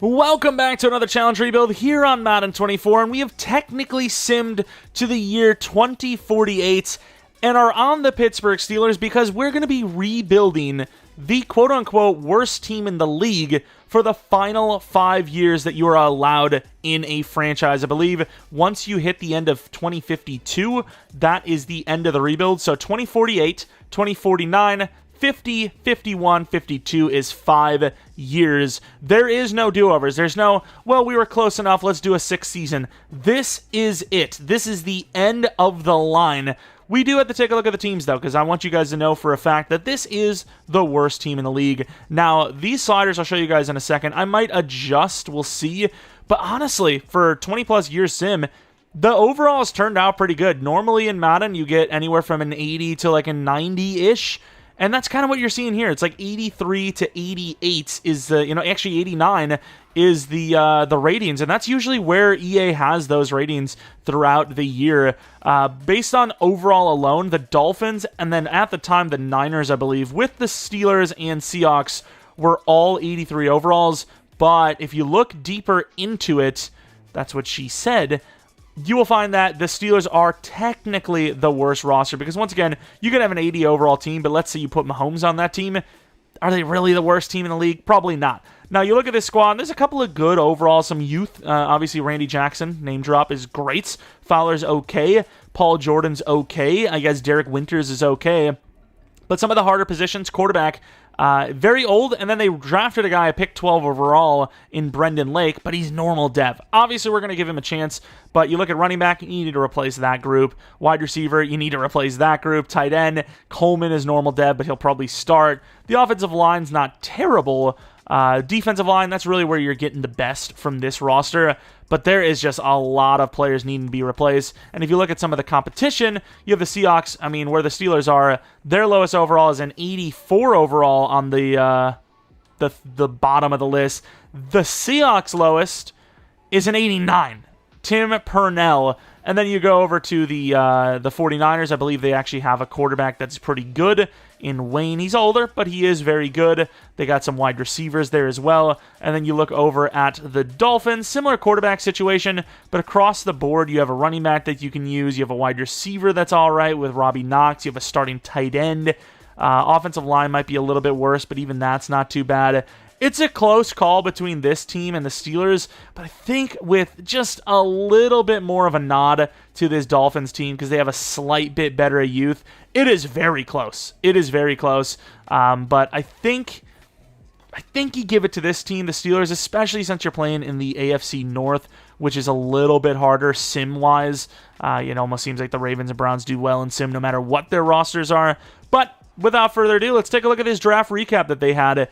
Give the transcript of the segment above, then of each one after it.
Welcome back to another challenge rebuild here on Madden 24, and we have technically simmed to the year 2048 and are on the Pittsburgh Steelers because we're going to be rebuilding the quote-unquote worst team in the league for the final 5 years that you are allowed in a franchise. I believe once you hit the end of 2052, that is the end of the rebuild. So 2048, 2049, 50, 51, 52 is 5 years. There is no do-overs. There's no, well, we were close enough, let's do a 6th season. This is it. This is the end of the line. We do have to take a look at the teams, though, because I want you guys to know for a fact that this is the worst team in the league. Now, these sliders I'll show you guys in a second. I might adjust, we'll see. But honestly, for 20-plus years sim, the overalls turned out pretty good. Normally in Madden, you get anywhere from an 80 to like a 90-ish. And that's kind of what you're seeing here. It's like 83 to 88 is the, actually 89 is the ratings. And that's usually where EA has those ratings throughout the year. Based on overall alone, the Dolphins, and then at the time, the Niners, I believe, with the Steelers and Seahawks were all 83 overalls. But if you look deeper into it, that's what she said, you will find that the Steelers are technically the worst roster because, once again, you could have an 80 overall team, but let's say you put Mahomes on that team. Are they really the worst team in the league? Probably not. Now, you look at this squad, there's a couple of good overall, some youth. Obviously, Randy Jackson, name drop, is great. Fowler's okay. Paul Jordan's okay. I guess Derek Winters is okay. But some of the harder positions, quarterback, very old, and then they drafted a guy, pick 12 overall in Brendan Lake, but he's normal dev. Obviously, we're going to give him a chance, but you look at running back, you need to replace that group. Wide receiver, you need to replace that group. Tight end, Coleman is normal dev, but he'll probably start. The offensive line's not terrible. Defensive line, that's really where you're getting the best from this roster, but there is just a lot of players needing to be replaced. And if you look at some of the competition, you have the Seahawks, where the Steelers are, their lowest overall is an 84 overall on the bottom of the list. The Seahawks lowest is an 89. Tim Purnell. And then you go over to the 49ers. I believe they actually have a quarterback that's pretty good in Wayne. He's older, but he is very good. They got some wide receivers there as well. And then you look over at the Dolphins. Similar quarterback situation, but across the board, you have a running back that you can use. You have a wide receiver that's all right with Robbie Knox. You have a starting tight end. Offensive line might be a little bit worse, but even that's not too bad. It's a close call between this team and the Steelers, but I think with just a little bit more of a nod to this Dolphins team because they have a slight bit better youth, it is very close. It is very close, but I think you give it to this team, the Steelers, especially since you're playing in the AFC North, which is a little bit harder sim-wise. It almost seems like the Ravens and Browns do well in sim no matter what their rosters are, but without further ado, let's take a look at this draft recap that they had.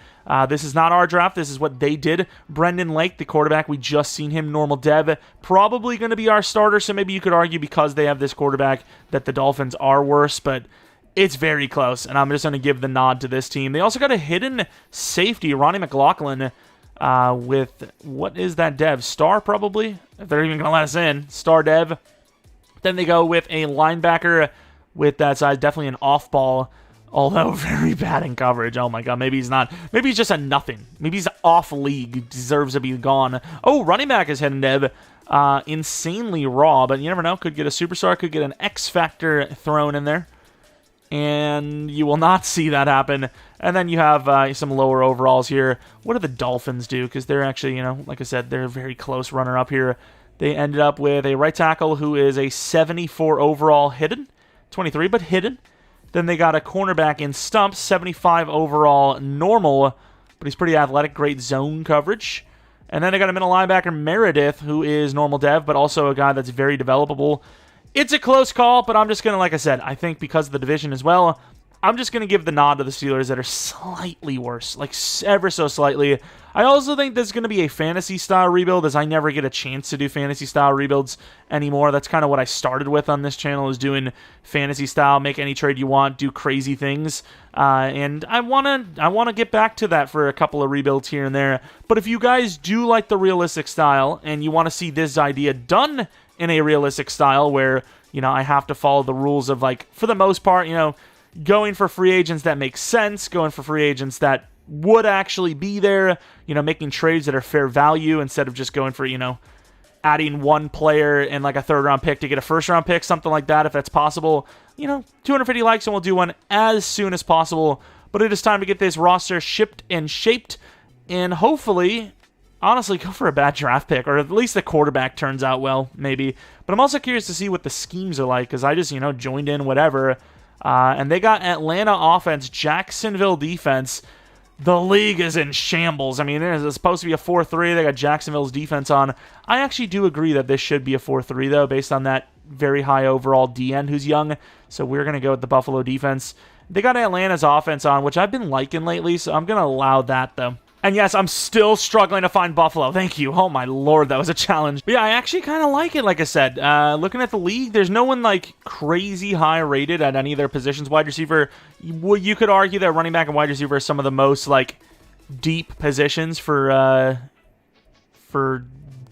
This is not our draft. This is what they did. Brendan Lake, the quarterback, we just seen him, normal dev. Probably going to be our starter, so maybe you could argue because they have this quarterback that the Dolphins are worse, but it's very close, and I'm just going to give the nod to this team. They also got a hidden safety, Ronnie McLaughlin, with, what is that dev? Star, probably? If they're even going to let us in. Star dev. Then they go with a linebacker with that size, definitely an off-ball, although very bad in coverage. Oh my god, maybe he's not. Maybe he's just a nothing. Maybe he's off league. Deserves to be gone. Oh, running back is hidden dev. Insanely raw, but you never know. Could get a superstar, could get an X Factor thrown in there. And you will not see that happen. And then you have some lower overalls here. What do the Dolphins do? Because they're actually, like I said, they're a very close runner-up here. They ended up with a right tackle who is a 74 overall hidden. 23, but hidden. Then they got a cornerback in Stump, 75 overall normal, but he's pretty athletic, great zone coverage. And then they got a middle linebacker, Meredith, who is normal dev, but also a guy that's very developable. It's a close call, but I'm just going to, like I said, I think because of the division as well, I'm just going to give the nod to the Steelers that are slightly worse, like ever so slightly. I also think this is going to be a fantasy-style rebuild, as I never get a chance to do fantasy-style rebuilds anymore. That's kind of what I started with on this channel, is doing fantasy-style, make any trade you want, do crazy things. And I want to get back to that for a couple of rebuilds here and there. But if you guys do like the realistic style, and you want to see this idea done in a realistic style, where, I have to follow the rules of, like, for the most part, going for free agents that make sense, going for free agents that would actually be there, making trades that are fair value instead of just going for, adding one player and like a third-round pick to get a first-round pick, something like that, if that's possible. 250 likes and we'll do one as soon as possible. But it is time to get this roster shipped and shaped and hopefully, honestly, go for a bad draft pick, or at least the quarterback turns out well, maybe. But I'm also curious to see what the schemes are like, because I just, joined in whatever. And they got Atlanta offense, Jacksonville defense. The league is in shambles. I mean, it's supposed to be a 4-3. They got Jacksonville's defense on. I actually do agree that this should be a 4-3, though, based on that very high overall DN who's young. So we're going to go with the Buffalo defense. They got Atlanta's offense on, which I've been liking lately, so I'm going to allow that, though. And yes, I'm still struggling to find Buffalo. Thank you. Oh my lord, that was a challenge. But yeah, I actually kind of like it, like I said. Looking at the league, there's no one like crazy high rated at any of their positions. Wide receiver, you could argue that running back and wide receiver are some of the most like deep positions for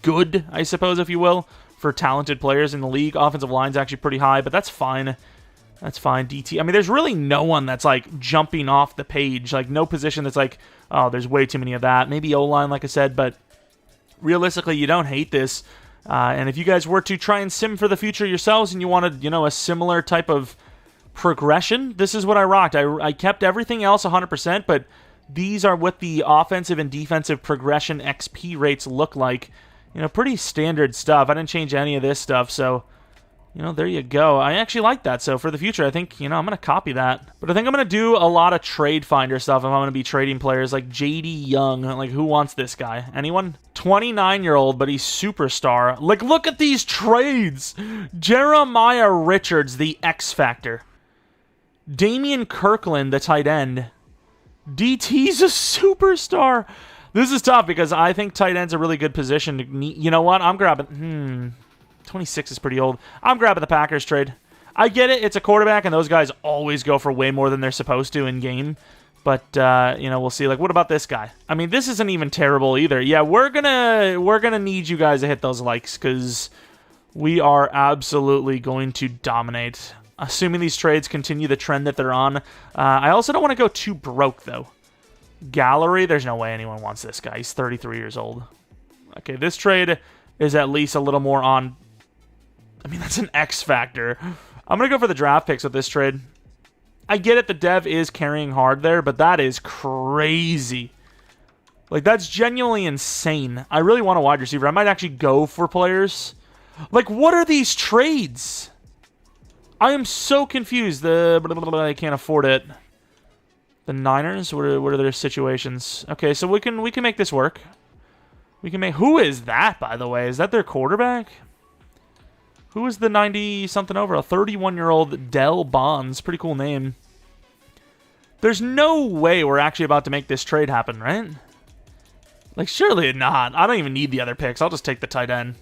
good, I suppose, if you will, for talented players in the league. Offensive line's actually pretty high, but that's fine. That's fine. DT. I mean, there's really no one that's like jumping off the page. Like no position that's like, oh, there's way too many of that. Maybe O-line, like I said, but realistically, you don't hate this. And if you guys were to try and sim for the future yourselves and you wanted, a similar type of progression, this is what I rocked. I kept everything else 100%, but these are what the offensive and defensive progression XP rates look like. Pretty standard stuff. I didn't change any of this stuff, so there you go. I actually like that. So for the future, I think, I'm going to copy that. But I think I'm going to do a lot of trade finder stuff if I'm going to be trading players like JD Young. Like, who wants this guy? Anyone? 29-year-old, but he's superstar. Like, look at these trades. Jeremiah Richards, the X Factor. Damian Kirkland, the tight end. DT's a superstar. This is tough because I think tight end's a really good position. You know what? I'm grabbing... 26 is pretty old. I'm grabbing the Packers trade. I get it. It's a quarterback, and those guys always go for way more than they're supposed to in game. But, we'll see. Like, what about this guy? I mean, this isn't even terrible either. Yeah, we're gonna need you guys to hit those likes, because we are absolutely going to dominate. Assuming these trades continue the trend that they're on. I also don't want to go too broke, though. Gallery, there's no way anyone wants this guy. He's 33 years old. Okay, this trade is at least a little more on... I mean, that's an X factor. I'm going to go for the draft picks with this trade. I get it, the dev is carrying hard there, but that is crazy. Like, that's genuinely insane. I really want a wide receiver. I might actually go for players. Like, what are these trades? I am so confused. I can't afford it. The Niners? What are their situations? Okay, so we can make this work. We can make... Who is that, by the way? Is that their quarterback? Who is the 90-something over? A 31-year-old Dell Bonds. Pretty cool name. There's no way we're actually about to make this trade happen, right? Like, surely not. I don't even need the other picks. I'll just take the tight end.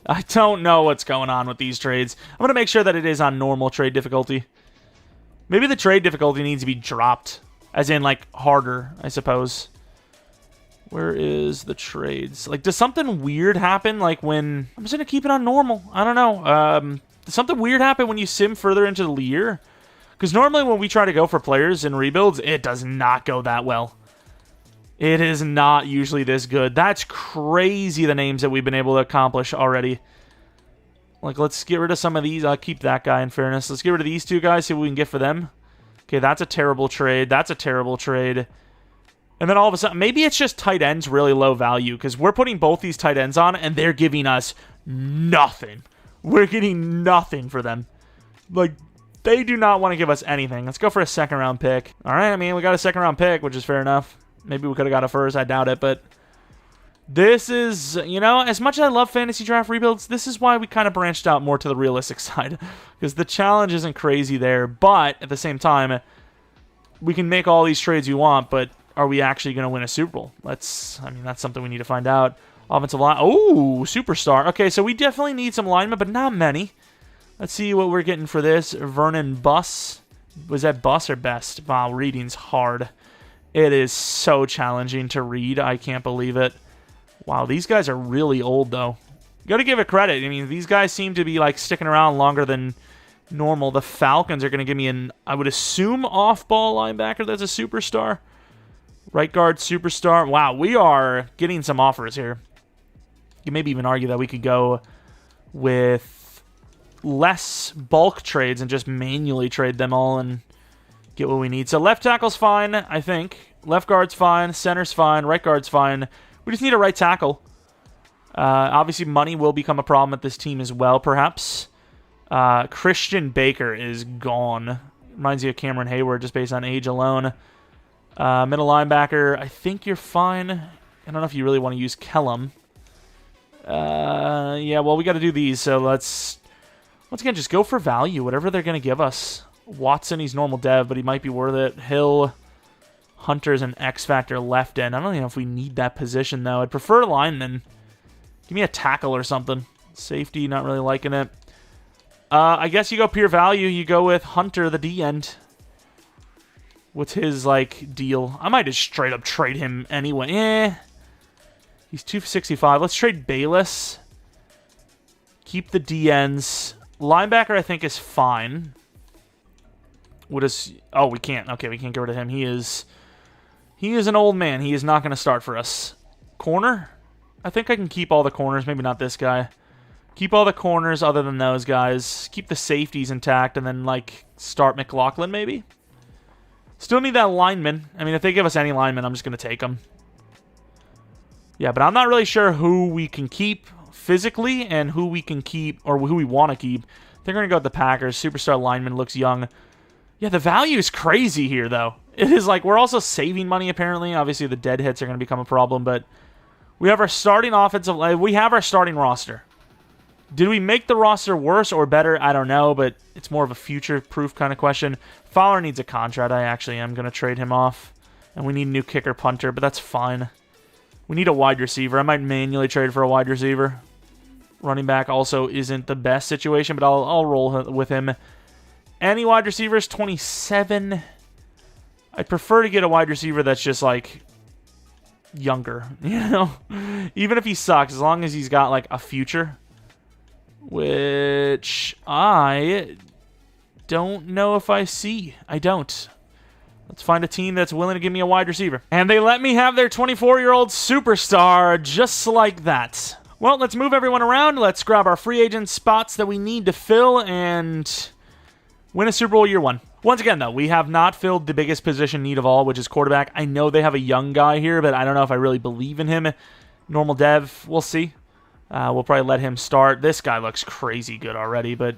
I don't know what's going on with these trades. I'm going to make sure that it is on normal trade difficulty. Maybe the trade difficulty needs to be dropped. As in, like, harder, I suppose. Where is the trades? Like, does something weird happen? Like, when... I'm just going to keep it on normal. I don't know. Does something weird happen when you sim further into the year? Because normally when we try to go for players in rebuilds, it does not go that well. It is not usually this good. That's crazy, the names that we've been able to accomplish already. Like, let's get rid of some of these. I'll keep that guy in fairness. Let's get rid of these two guys, see what we can get for them. Okay, that's a terrible trade. That's a terrible trade. And then all of a sudden, maybe it's just tight ends really low value, because we're putting both these tight ends on, and they're giving us nothing. We're getting nothing for them. Like, they do not want to give us anything. Let's go for a second-round pick. All right, I mean, we got a second-round pick, which is fair enough. Maybe we could have got a first. I doubt it, but this is, as much as I love fantasy draft rebuilds, this is why we kind of branched out more to the realistic side, because the challenge isn't crazy there, but at the same time, we can make all these trades you want, but are we actually going to win a Super Bowl? That's something we need to find out. Offensive line. Oh, superstar. Okay, so we definitely need some linemen, but not many. Let's see what we're getting for this. Vernon Buss. Was that Buss or Best? Wow, reading's hard. It is so challenging to read. I can't believe it. Wow, these guys are really old, though. Got to give it credit. I mean, these guys seem to be, like, sticking around longer than normal. The Falcons are going to give me an, I would assume, off-ball linebacker that's a superstar. Right guard, superstar. Wow, we are getting some offers here. You maybe even argue that we could go with less bulk trades and just manually trade them all and get what we need. So left tackle's fine, I think. Left guard's fine. Center's fine. Right guard's fine. We just need a right tackle. Obviously, money will become a problem at this team as well, perhaps. Christian Baker is gone. Reminds you of Cameron Hayward just based on age alone. Middle linebacker, I think you're fine. I don't know if you really want to use Kellum. Yeah, well, we got to do these, so let's once again just go for value, whatever they're going to give us. Watson, he's normal dev, but he might be worth it. Hill, Hunter's an X-Factor left end. I don't even know if we need that position, though. I'd prefer lineman. Give me a tackle or something. Safety, not really liking it. I guess you go pure value. You go with Hunter, the D-end. What's his, like, deal? I might just straight up trade him anyway. He's 265. Let's trade Bayless. Keep the D-ends. Linebacker, I think, is fine. What is... Oh, we can't. Okay, we can't get rid of him. He is an old man. He is not going to start for us. Corner? I think I can keep all the corners. Maybe not this guy. Keep all the corners other than those guys. Keep the safeties intact and then, like, start McLaughlin, maybe? Still need that lineman. I mean, if they give us any lineman, I'm just going to take them. Yeah, but I'm not really sure who we can keep physically and who we can keep, or who we want to keep. They're going to go with the Packers. Superstar lineman looks young. Yeah, the value is crazy here, though. It is like we're also saving money, apparently. Obviously, the dead hits are going to become a problem, but we have our starting offensive line. We have our starting roster. Did we make the roster worse or better? I don't know, but it's more of a future-proof kind of question. Fowler needs a contract. I actually am going to trade him off. And we need a new kicker punter, but that's fine. We need a wide receiver. I might manually trade for a wide receiver. Running back also isn't the best situation, but I'll roll with him. Any wide receivers? 27. I'd prefer to get a wide receiver that's just, like, younger. You know? Even if he sucks, as long as he's got, like, a future. Which I don't know if I see. I don't. Let's find a team that's willing to give me a wide receiver. And they let me have their 24-year-old superstar just like that. Well, let's move everyone around. Let's grab our free agent spots that we need to fill and win a Super Bowl year one. Once again, though, we have not filled the biggest position need of all, which is quarterback. I know they have a young guy here, but I don't know if I really believe in him. Normal dev, we'll see. We'll probably let him start. This guy looks crazy good already, but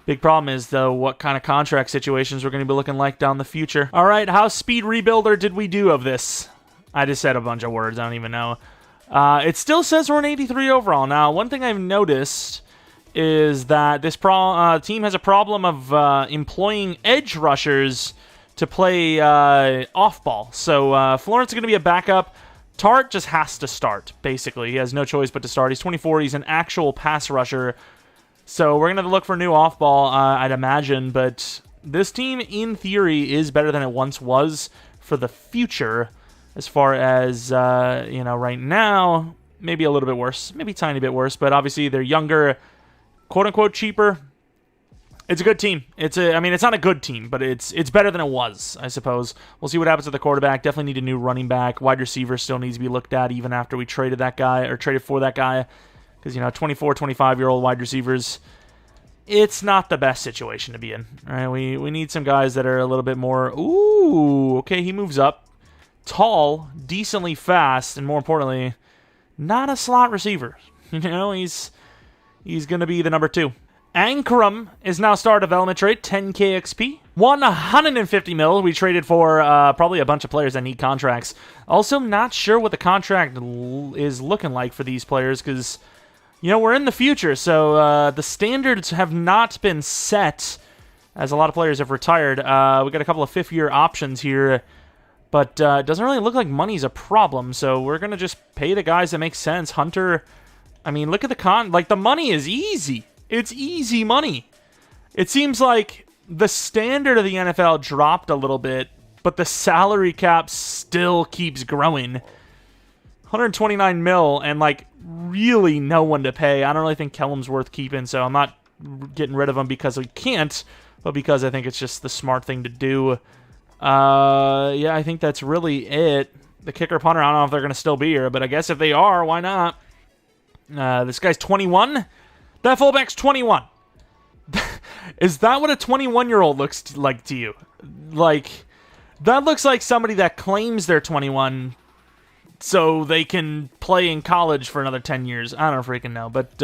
big problem is, though, what kind of contract situations we're going to be looking like down the future. All right, how speed rebuilder did we do of this? I just said a bunch of words. I don't even know. It still says we're an 83 overall. Now, one thing I've noticed is that this team has a problem of employing edge rushers to play off-ball. So Florence is going to be a backup. Tart just has to start, basically. He has no choice but to start. He's 24. He's an actual pass rusher. So we're going to have to look for new off-ball, I'd imagine. But this team, in theory, is better than it once was for the future. As far as, right now, maybe a little bit worse. Maybe a tiny bit worse. But obviously, they're younger, quote-unquote cheaper. It's a good team. It's not a good team, but it's better than it was, I suppose. We'll see what happens with the quarterback. Definitely need a new running back. Wide receiver still needs to be looked at even after we traded that guy, or traded for that guy. Because, 24, 25-year-old wide receivers, it's not the best situation to be in. All right, we need some guys that are a little bit more, ooh, okay, he moves up. Tall, decently fast, and more importantly, not a slot receiver. He's going to be the number 2. Ankrum is now star development trade, 10k XP. 150 mil we traded for probably a bunch of players that need contracts. Also, not sure what the contract is looking like for these players because, we're in the future. So the standards have not been set as a lot of players have retired. We got a couple of 5th-year options here, but it doesn't really look like money's a problem. So we're going to just pay the guys that make sense. Hunter, look at the money is easy. It's easy money. It seems like the standard of the NFL dropped a little bit, but the salary cap still keeps growing. 129 mil and, really no one to pay. I don't really think Kellum's worth keeping, so I'm not getting rid of him because we can't, but because I think it's just the smart thing to do. Yeah, I think that's really it. The kicker punter, I don't know if they're going to still be here, but I guess if they are, why not? This guy's 21. That fullback's 21. Is that what a 21-year-old looks like to you? Like, that looks like somebody that claims they're 21 so they can play in college for another 10 years. I don't freaking know. But,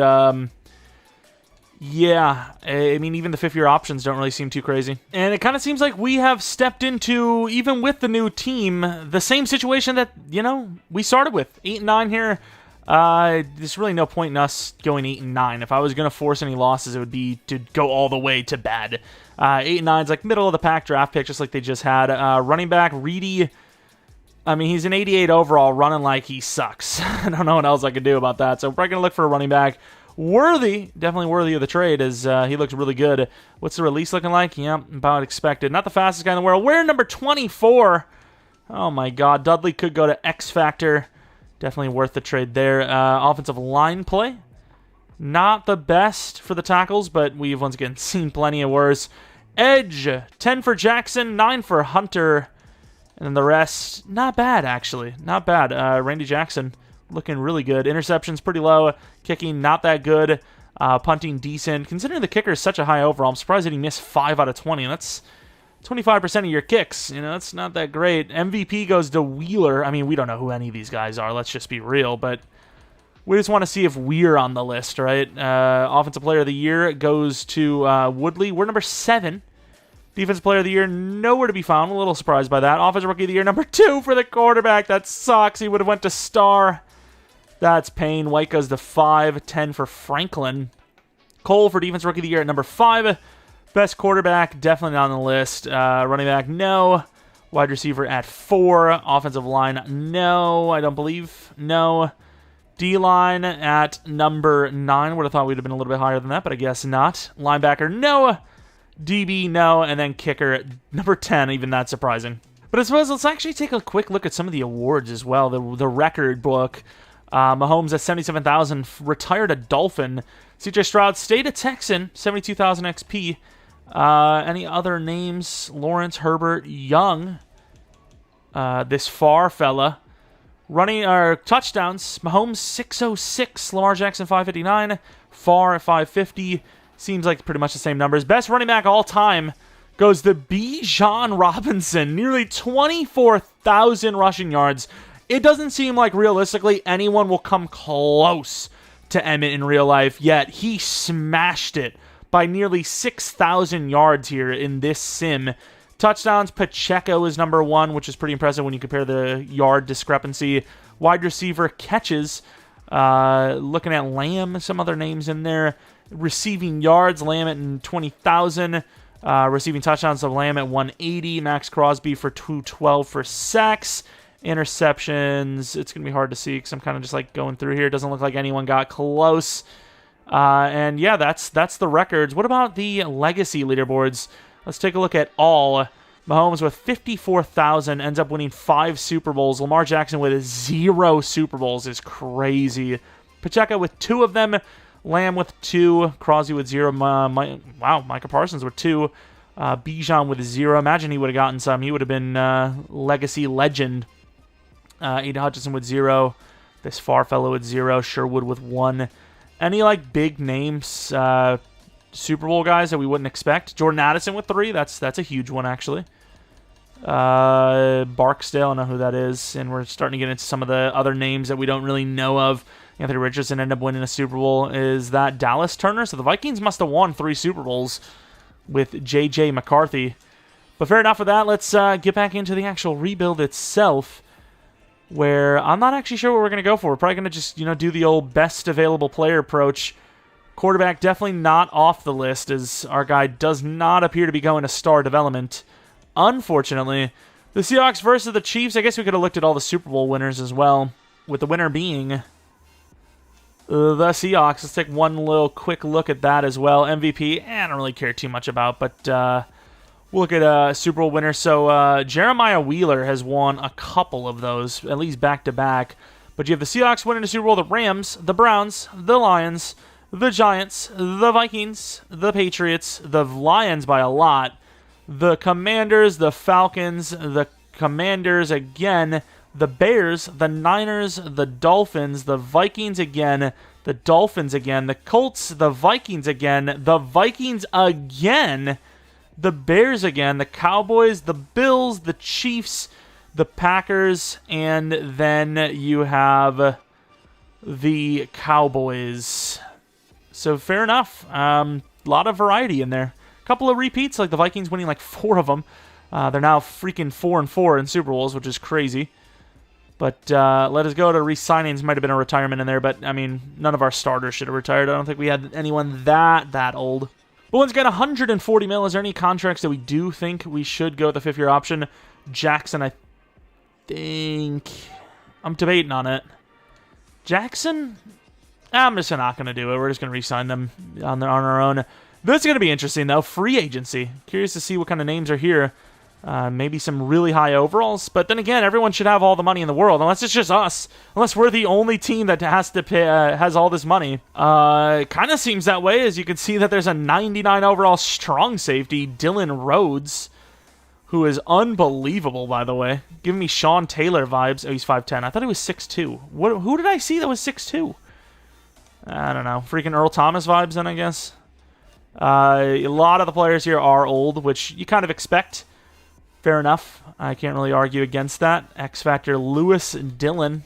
yeah, I mean, even the fifth-year options don't really seem too crazy. And it kind of seems like we have stepped into, even with the new team, the same situation that, you know, we started with. 8-9 here. There's really no point in us going 8-9. If I was going to force any losses, it would be to go all the way to bad. 8-9's like middle of the pack draft pick, just like they just had. Running back, Reedy. I mean, he's an 88 overall, running like he sucks. I don't know what else I could do about that. So we're probably going to look for a running back. Worthy, definitely worthy of the trade, as he looks really good. What's the release looking like? Yeah, about expected. Not the fastest guy in the world. We're number 24. Oh my God, Dudley could go to X Factor. Definitely worth the trade there. Offensive line play. Not the best for the tackles, but we've once again seen plenty of worse. Edge, 10 for Jackson, 9 for Hunter. And then the rest, not bad, actually. Not bad. Randy Jackson looking really good. Interceptions pretty low. Kicking not that good. Punting decent. Considering the kicker is such a high overall, I'm surprised that he missed 5 out of 20. That's 25% of your kicks. You know, that's not that great. MVP goes to Wheeler. I mean, we don't know who any of these guys are. Let's just be real. But we just want to see if we're on the list, right? Offensive Player of the Year goes to Woodley. We're number 7. Defensive Player of the Year, nowhere to be found. A little surprised by that. Offensive Rookie of the Year, number 2 for the quarterback. That sucks. He would have went to Star. That's pain. White goes to 5. 10 for Franklin. Cole for Defensive Rookie of the Year at number 5. Best quarterback, definitely not on the list. Running back, no. Wide receiver at 4. Offensive line, no. I don't believe. No. D-line at number 9. Would have thought we'd have been a little bit higher than that, but I guess not. Linebacker, no. DB, no. And then kicker at number 10. Even that's surprising. But I suppose let's actually take a quick look at some of the awards as well. The record book. Mahomes at 77,000, retired a Dolphin. CJ Stroud stayed a Texan, 72,000 XP. Any other names? Lawrence, Herbert, Young. This Farr fella. Running touchdowns. Mahomes 606, Lamar Jackson 559, Farr at 550. Seems like pretty much the same numbers. Best running back all time goes to Bijan Robinson, nearly 24,000 rushing yards. It doesn't seem like realistically anyone will come close to Emmett in real life, yet he smashed it by nearly 6,000 yards here in this sim. Touchdowns, Pacheco is number 1, which is pretty impressive when you compare the yard discrepancy. Wide receiver catches, looking at Lamb, some other names in there. Receiving yards, Lamb at 20,000. Receiving touchdowns of Lamb at 180. Max Crosby for 212 for sacks. Interceptions, it's going to be hard to see because I'm kind of just like going through here. It doesn't look like anyone got close. And yeah, that's the records. What about the legacy leaderboards? Let's take a look at all. Mahomes with 54,000 ends up winning 5 Super Bowls. Lamar Jackson with 0 Super Bowls is crazy. Pacheco with 2 of them. Lamb with 2. Crosby with 0. Micah Parsons with 2. Bijan with 0. Imagine he would have gotten some. He would have been legacy legend. Aiden Hutchinson with 0. This Farr fellow with 0. Sherwood with 1. Any like big names Super Bowl guys that we wouldn't expect? Jordan Addison with 3. That's a huge one actually. Barksdale, I don't know who that is, and we're starting to get into some of the other names that we don't really know of. Anthony Richardson ended up winning a Super Bowl. Is that Dallas Turner? So the Vikings must have won 3 Super Bowls with J.J. McCarthy. But fair enough with that. Let's get back into the actual rebuild itself, where I'm not actually sure what we're going to go for. We're probably going to just, do the old best available player approach. Quarterback definitely not off the list, as our guy does not appear to be going to star development. Unfortunately, the Seahawks versus the Chiefs, I guess we could have looked at all the Super Bowl winners as well, with the winner being the Seahawks. Let's take one little quick look at that as well. MVP, I don't really care too much about, but we'll look at a Super Bowl winner. So Jeremiah Wheeler has won a couple of those, at least back-to-back. But you have the Seahawks winning the Super Bowl, the Rams, the Browns, the Lions, the Giants, the Vikings, the Patriots, the Lions by a lot, the Commanders, the Falcons, the Commanders again, the Bears, the Niners, the Dolphins, the Vikings again, the Dolphins again, the Colts, the Vikings again, the Vikings again, the Bears again, the Cowboys, the Bills, the Chiefs, the Packers, and then you have the Cowboys. So fair enough. A lot of variety in there. A couple of repeats, like the Vikings winning like 4 of them. They're now freaking 4-4 in Super Bowls, which is crazy. But let us go to re-signings. Might have been a retirement in there, but I mean, none of our starters should have retired. I don't think we had anyone that old. But once again, 140 mil. Is there any contracts that we do think we should go with the 5-year option? Jackson, I think. I'm debating on it. Jackson? I'm just not going to do it. We're just going to re-sign them on our own. This is going to be interesting, though. Free agency. Curious to see what kind of names are here. Maybe some really high overalls. But then again, everyone should have all the money in the world, unless it's just us. Unless we're the only team that has to pay, has all this money. It kind of seems that way, as you can see that there's a 99 overall strong safety, Dylan Rhodes, who is unbelievable, by the way. Giving me Sean Taylor vibes. Oh, he's 5'10". I thought he was 6'2". Who did I see that was 6'2"? I don't know. Freaking Earl Thomas vibes then, I guess. A lot of the players here are old, which you kind of expect. Fair enough. I can't really argue against that. X Factor Lewis Dillon.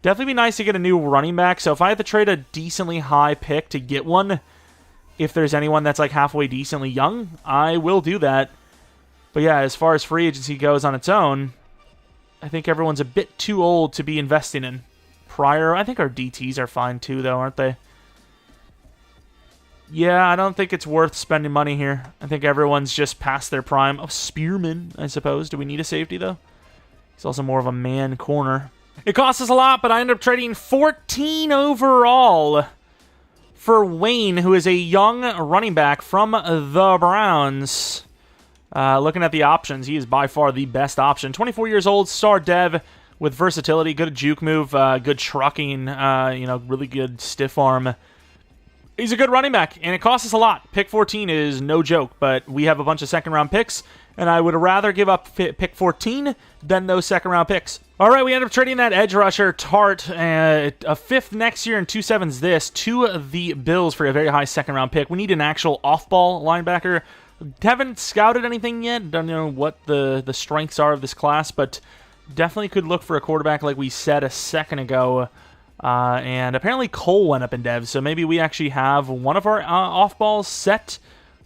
Definitely be nice to get a new running back. So if I had to trade a decently high pick to get one, if there's anyone that's like halfway decently young, I will do that. But yeah, as far as free agency goes on its own, I think everyone's a bit too old to be investing in. Prior, I think our DTs are fine too, though, aren't they? Yeah, I don't think it's worth spending money here. I think everyone's just past their prime. Oh, Spearman, I suppose. Do we need a safety, though? He's also more of a man corner. It costs us a lot, but I end up trading 14 overall for Wayne, who is a young running back from the Browns. Looking at the options, he is by far the best option. 24 years old, star dev with versatility, good juke move, good trucking, really good stiff arm. He's a good running back, and it costs us a lot. Pick 14 is no joke, but we have a bunch of second-round picks, and I would rather give up pick 14 than those second-round picks. All right, we end up trading that edge rusher, Tart, a 5th next year and 2 7s this, to the Bills for a very high second-round pick. We need an actual off-ball linebacker. Haven't scouted anything yet. Don't know what the strengths are of this class, but definitely could look for a quarterback like we said a second ago. And apparently Cole went up in dev, so maybe we actually have one of our off-balls set,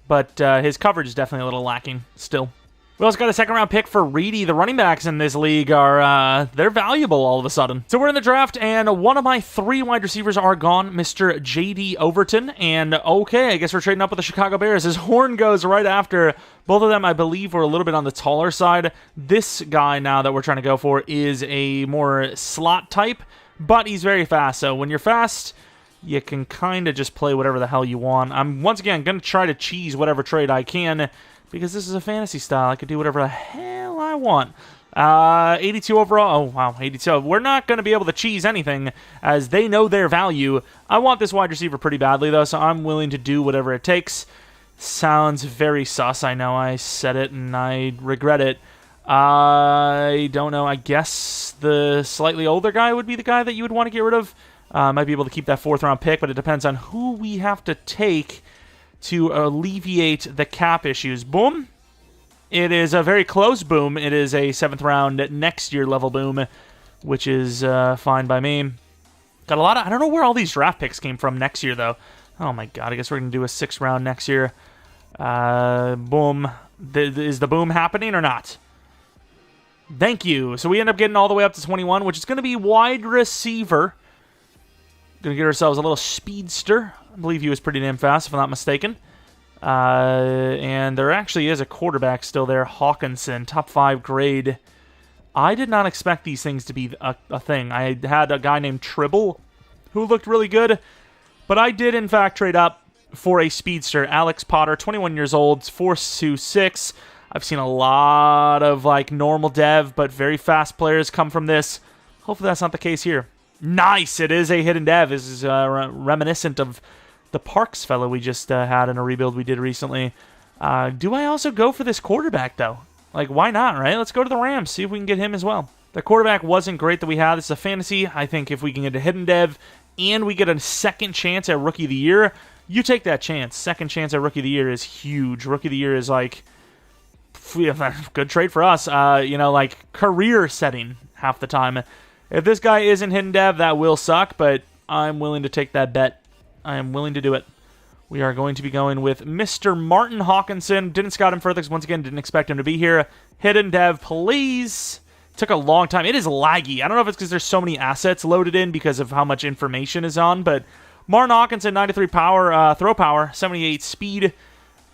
but his coverage is definitely a little lacking still. We also got a second-round pick for Reedy. The running backs in this league are, they're valuable all of a sudden. So we're in the draft, and one of my 3 wide receivers are gone, Mr. J.D. Overton, and okay, I guess we're trading up with the Chicago Bears. His horn goes right after. Both of them, I believe, were a little bit on the taller side. This guy now that we're trying to go for is a more slot type, but he's very fast, so when you're fast, you can kind of just play whatever the hell you want. I'm, once again, going to try to cheese whatever trade I can, because this is a fantasy style. I could do whatever the hell I want. 82 overall. Oh, wow, 82. We're not going to be able to cheese anything, as they know their value. I want this wide receiver pretty badly, though, so I'm willing to do whatever it takes. Sounds very sus. I know I said it, and I regret it. I don't know. I guess the slightly older guy would be the guy that you would want to get rid of. Might be able to keep that 4th-round pick, but it depends on who we have to take to alleviate the cap issues. Boom. It is a very close boom. It is a 7th-round next year level boom, which is fine by me. Got a lot of... I don't know where all these draft picks came from next year, though. Oh, my God. I guess we're going to do a 6th round next year. Boom. Is the boom happening or not? Thank you. So we end up getting all the way up to 21, which is going to be wide receiver. Going to get ourselves a little speedster. I believe he was pretty damn fast, if I'm not mistaken. And there actually is a quarterback still there, Hawkinson, top 5 grade. I did not expect these things to be a thing. I had a guy named Tribble who looked really good, but I did, in fact, trade up for a speedster. Alex Potter, 21 years old, 4.26. I've seen a lot of like normal dev, but very fast players come from this. Hopefully that's not the case here. Nice! It is a hidden dev. This is reminiscent of the Parks fellow we just had in a rebuild we did recently. Do I also go for this quarterback, though? Like, why not, right? Let's go to the Rams, see if we can get him as well. The quarterback wasn't great that we had. This is a fantasy. I think if we can get a hidden dev and we get a second chance at Rookie of the Year, you take that chance. Second chance at Rookie of the Year is huge. Rookie of the Year is like, good trade for us. Like career setting half the time. If this guy isn't hidden dev, that will suck, but I'm willing to take that bet. I am willing to do it. We are going to be going with Mr. Martin Hawkinson. Didn't scout him further because, once again, didn't expect him to be here. Hidden dev, please. Took a long time. It is laggy. I don't know if it's because there's so many assets loaded in because of how much information is on, but Martin Hawkinson, 93 power, throw power, 78 speed.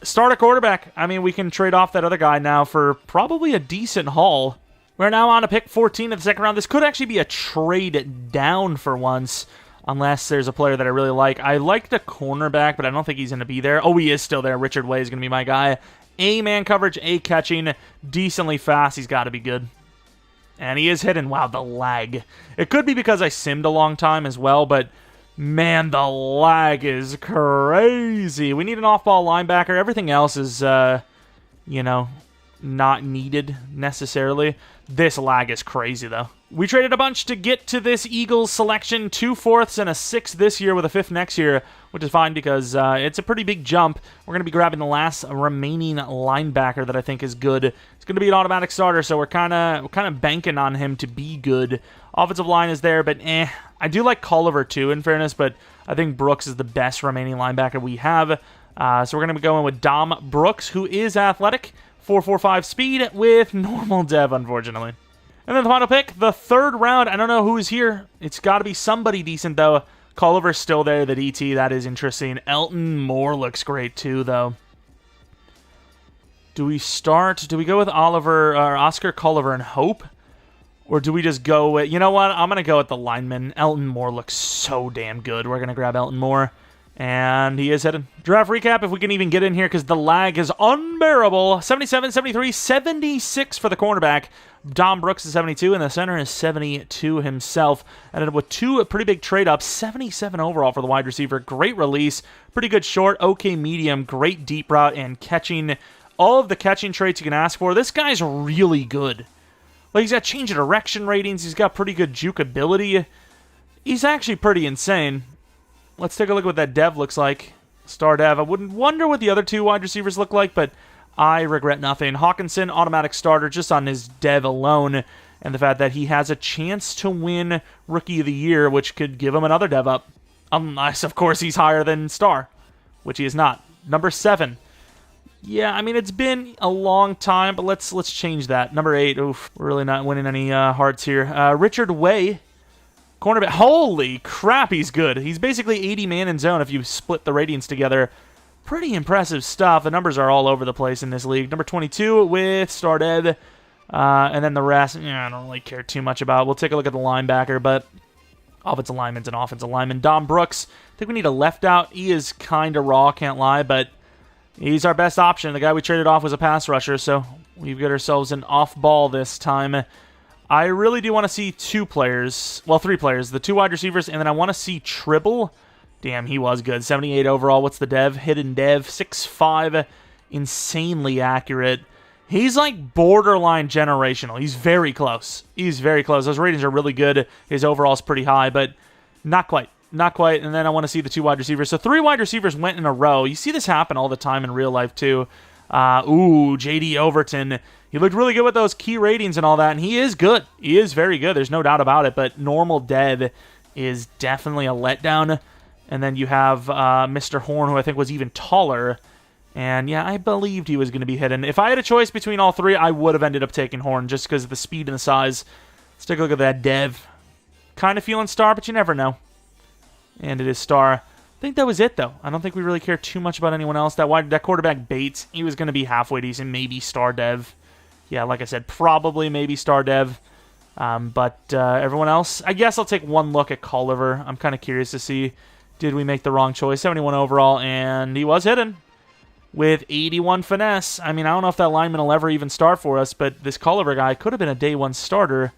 Start a quarterback. I mean, we can trade off that other guy now for probably a decent haul. We're now on to pick 14 of the second round. This could actually be a trade down for once, unless there's a player that I really like. I like the cornerback, but I don't think he's going to be there. Oh, he is still there. Richard Way is going to be my guy. A man coverage, A catching, decently fast. He's got to be good. And he is hidden. Wow, the lag. It could be because I simmed a long time as well, but man, the lag is crazy. We need an off-ball linebacker. Everything else is, not needed necessarily. This lag is crazy, though. We traded a bunch to get to this Eagles selection. 2 fourths and a 6th this year with a 5th next year, which is fine because it's a pretty big jump. We're going to be grabbing the last remaining linebacker that I think is good. It's going to be an automatic starter, so we're kind of banking on him to be good. Offensive line is there, but I do like Culliver too, in fairness, but I think Brooks is the best remaining linebacker we have. So we're going to be going with Dom Brooks, who is athletic, 4.45 speed with normal dev, unfortunately. And then the final pick, the 3rd round. I don't know who's here. It's got to be somebody decent, though. Culliver's still there, the DT. That is interesting. Elton Moore looks great, too, though. Do we go with Oscar Culliver and hope? Or do we just go with... You know what? I'm going to go with the lineman. Elton Moore looks so damn good. We're going to grab Elton Moore. And he is headed. Draft recap, if we can even get in here, because the lag is unbearable. 77, 73, 76 for the cornerback. Dom Brooks is 72, and the center is 72 himself. Ended up with 2 pretty big trade-ups. 77 overall for the wide receiver. Great release. Pretty good short. Okay medium. Great deep route and catching. All of the catching traits you can ask for. This guy's really good. Like, he's got change of direction ratings. He's got pretty good juke ability. He's actually pretty insane. Let's take a look at what that dev looks like. Star dev. I wouldn't wonder what the other 2 wide receivers look like, but I regret nothing. Hawkinson, automatic starter just on his dev alone, and the fact that he has a chance to win Rookie of the Year, which could give him another dev up. Unless, of course, he's higher than Star, which he is not. Number 7. Yeah, I mean, it's been a long time, but let's change that. Number 8. Oof, we're really not winning any hearts here. Richard Way. Cornerback. Holy crap, he's good. He's basically 80 man in zone if you split the ratings together. Pretty impressive stuff. The numbers are all over the place in this league. Number 22 with Star Dev. And then the rest, I don't really care too much about. We'll take a look at the linebacker, but offensive lineman's an offensive lineman. Dom Brooks. I think we need a left out. He is kind of raw, can't lie, but he's our best option. The guy we traded off was a pass rusher, so we've got ourselves an off ball this time. I really do want to see 2 players. Well, 3 players. The 2 wide receivers, and then I want to see Tribble. Damn, he was good. 78 overall. What's the dev? Hidden dev. 6'5". Insanely accurate. He's like borderline generational. He's very close. He's very close. Those ratings are really good. His overall's pretty high, but not quite. Not quite. And then I want to see the 2 wide receivers. So 3 wide receivers went in a row. You see this happen all the time in real life, too. J.D. Overton. He looked really good with those key ratings and all that, and he is good. He is very good. There's no doubt about it, but normal dev is definitely a letdown. And then you have Mr. Horn, who I think was even taller. And yeah, I believed he was going to be hidden. If I had a choice between all 3, I would have ended up taking Horn just because of the speed and the size. Let's take a look at that dev. Kind of feeling Star, but you never know. And it is Star. I think that was it, though. I don't think we really care too much about anyone else. That quarterback Bates, he was going to be halfway decent, maybe Star Dev. Yeah, like I said, probably maybe Star Dev. But everyone else, I guess I'll take one look at Culliver. I'm kind of curious to see, did we make the wrong choice? 71 overall, and he was hidden with 81 finesse. I mean, I don't know if that lineman will ever even start for us, but this Culliver guy could have been a day 1 starter.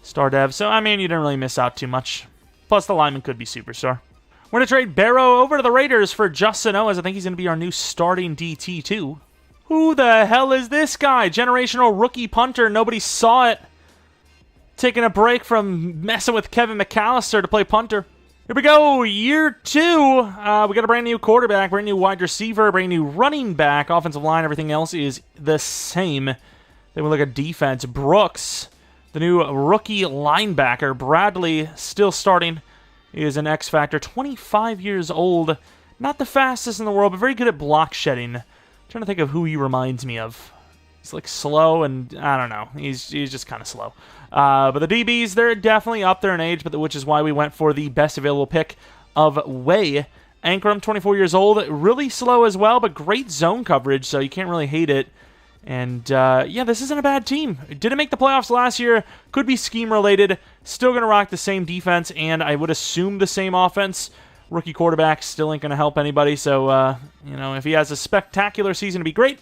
Star Dev. So, I mean, you didn't really miss out too much. Plus, the lineman could be Superstar. We're going to trade Barrow over to the Raiders for Justin Owens. I think he's going to be our new starting DT, too. Who the hell is this guy? Generational rookie punter. Nobody saw it. Taking a break from messing with Kevin McAllister to play punter. Here we go. Year 2. We got a brand new quarterback, brand new wide receiver, brand new running back. Offensive line, everything else is the same. Then we look at defense. Brooks, the new rookie linebacker. Bradley, still starting, is an X Factor. 25 years old. Not the fastest in the world, but very good at block shedding. I'm trying to think of who he reminds me of. He's like slow, and I don't know. He's just kind of slow. But the DBs, they're definitely up there in age, which is why we went for the best available pick of Way. Ankrum, 24 years old. Really slow as well, but great zone coverage, so you can't really hate it. And, yeah, this isn't a bad team. It didn't make the playoffs last year. Could be scheme-related. Still going to rock the same defense, and I would assume the same offense. Rookie quarterback still ain't going to help anybody, so, you know, if he has a spectacular season, it'd be great.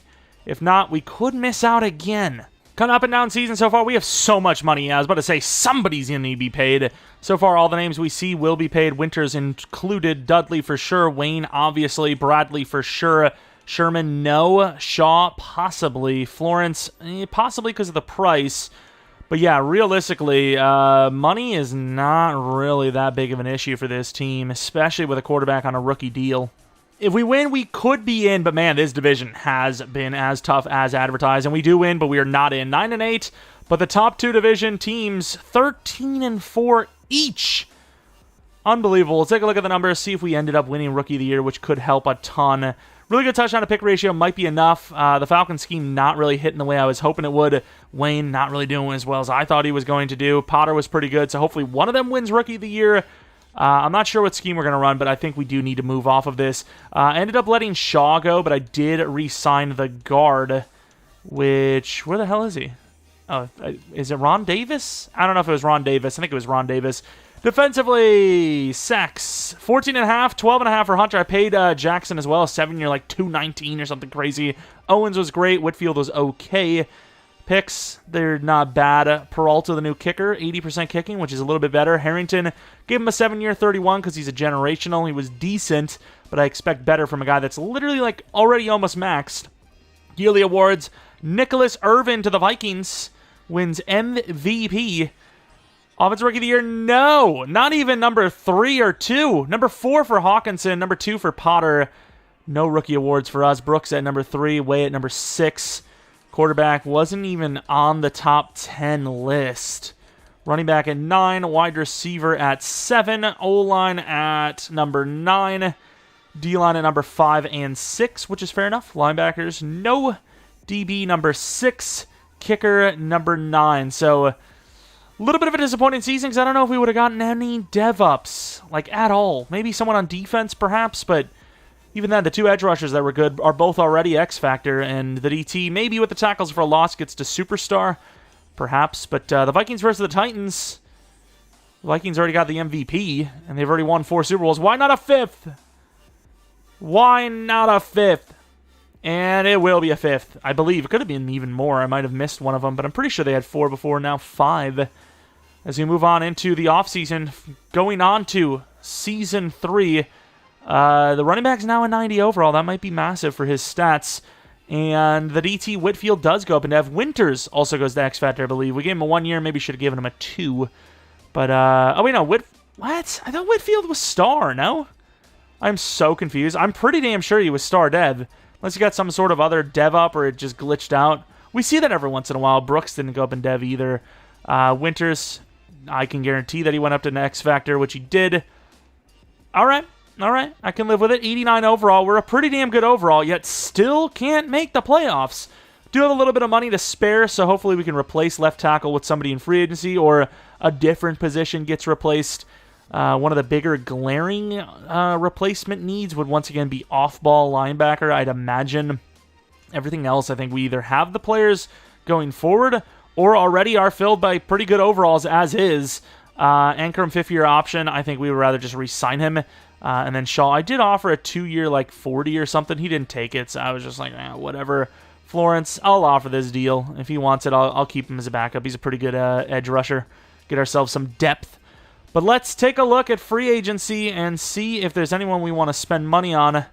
If not, we could miss out again. Kind of up and down season so far. We have so much money. I was about to say somebody's going to be paid. So far, all the names we see will be paid. Winters included. Dudley for sure. Wayne, obviously. Bradley for sure. Sherman, no. Shaw, possibly. Florence, possibly because of the price. But yeah, realistically, money is not really that big of an issue for this team, especially with a quarterback on a rookie deal. If we win, we could be in, but man, this division has been as tough as advertised, and we do win, but we are not in. 9-8, but the top 2 division teams, 13-4 each. Unbelievable. Let's take a look at the numbers, see if we ended up winning Rookie of the Year, which could help a ton. Really good touchdown to pick ratio might be enough. The Falcon scheme not really hitting the way I was hoping it would. Wayne not really doing as well as I thought he was going to do. Potter was pretty good, so hopefully one of them wins Rookie of the Year. I'm not sure what scheme we're going to run, but I think we do need to move off of this. I ended up letting Shaw go, but I did re-sign the guard, which... Where the hell is he? Oh, is it Ron Davis? I don't know if it was Ron Davis. I think it was Ron Davis. Defensively, sacks. 14.5, 12.5 for Hunter. I paid Jackson as well, 7-year, like $219 or something crazy. Owens was great. Whitfield was okay. Picks, they're not bad. Peralta, the new kicker, 80% kicking, which is a little bit better. Harrington, gave him a 7-year 31 because he's a generational. He was decent, but I expect better from a guy that's literally like already almost maxed. Yearly awards, Nicholas Irvin to the Vikings wins MVP. Offensive Rookie of the Year, no. Not even number 3 or 2. Number 4 for Hawkinson, number 2 for Potter. No rookie awards for us. Brooks at number 3, Way at number 6. Quarterback wasn't even on the top 10 list. Running back at 9, wide receiver at 7, O-line at number 9, D-line at number 5 and 6, which is fair enough. Linebackers, no. DB number 6, kicker number 9. So a little bit of a disappointing season because I don't know if we would have gotten any dev-ups, like at all. Maybe someone on defense perhaps, but even then, the 2 edge rushers that were good are both already X-Factor, and the DT, maybe with the tackles for a loss, gets to Superstar, perhaps. But the Vikings versus the Titans, the Vikings already got the MVP, and they've already won 4 Super Bowls. Why not a 5th? Why not a 5th? And it will be a 5th, I believe. It could have been even more. I might have missed one of them, but I'm pretty sure they had 4 before, now 5. As we move on into the offseason, going on to Season 3, the running back's now a 90 overall. That might be massive for his stats. And the DT, Whitfield, does go up and Dev. Winters also goes to X Factor, I believe. We gave him a 1 year. Maybe should have given him a 2. But, oh, wait, no. What? I thought Whitfield was star, no? I'm so confused. I'm pretty damn sure he was star Dev. Unless he got some sort of other Dev up or it just glitched out. We see that every once in a while. Brooks didn't go up in Dev either. Winters, I can guarantee that he went up to an X Factor, which he did. All right, I can live with it. 89 overall. We're a pretty damn good overall, yet still can't make the playoffs. Do have a little bit of money to spare, so hopefully we can replace left tackle with somebody in free agency or a different position gets replaced. One of the bigger glaring replacement needs would once again be off-ball linebacker, I'd imagine. Everything else, I think we either have the players going forward or already are filled by pretty good overalls as is. Ankrum 5th-year option, I think we would rather just re-sign him. And then Shaw, I did offer a 2-year, like 40 or something. He didn't take it, so I was just like, whatever. Florence, I'll offer this deal. If he wants it, I'll keep him as a backup. He's a pretty good edge rusher. Get ourselves some depth. But let's take a look at free agency and see if there's anyone we want to spend money on. And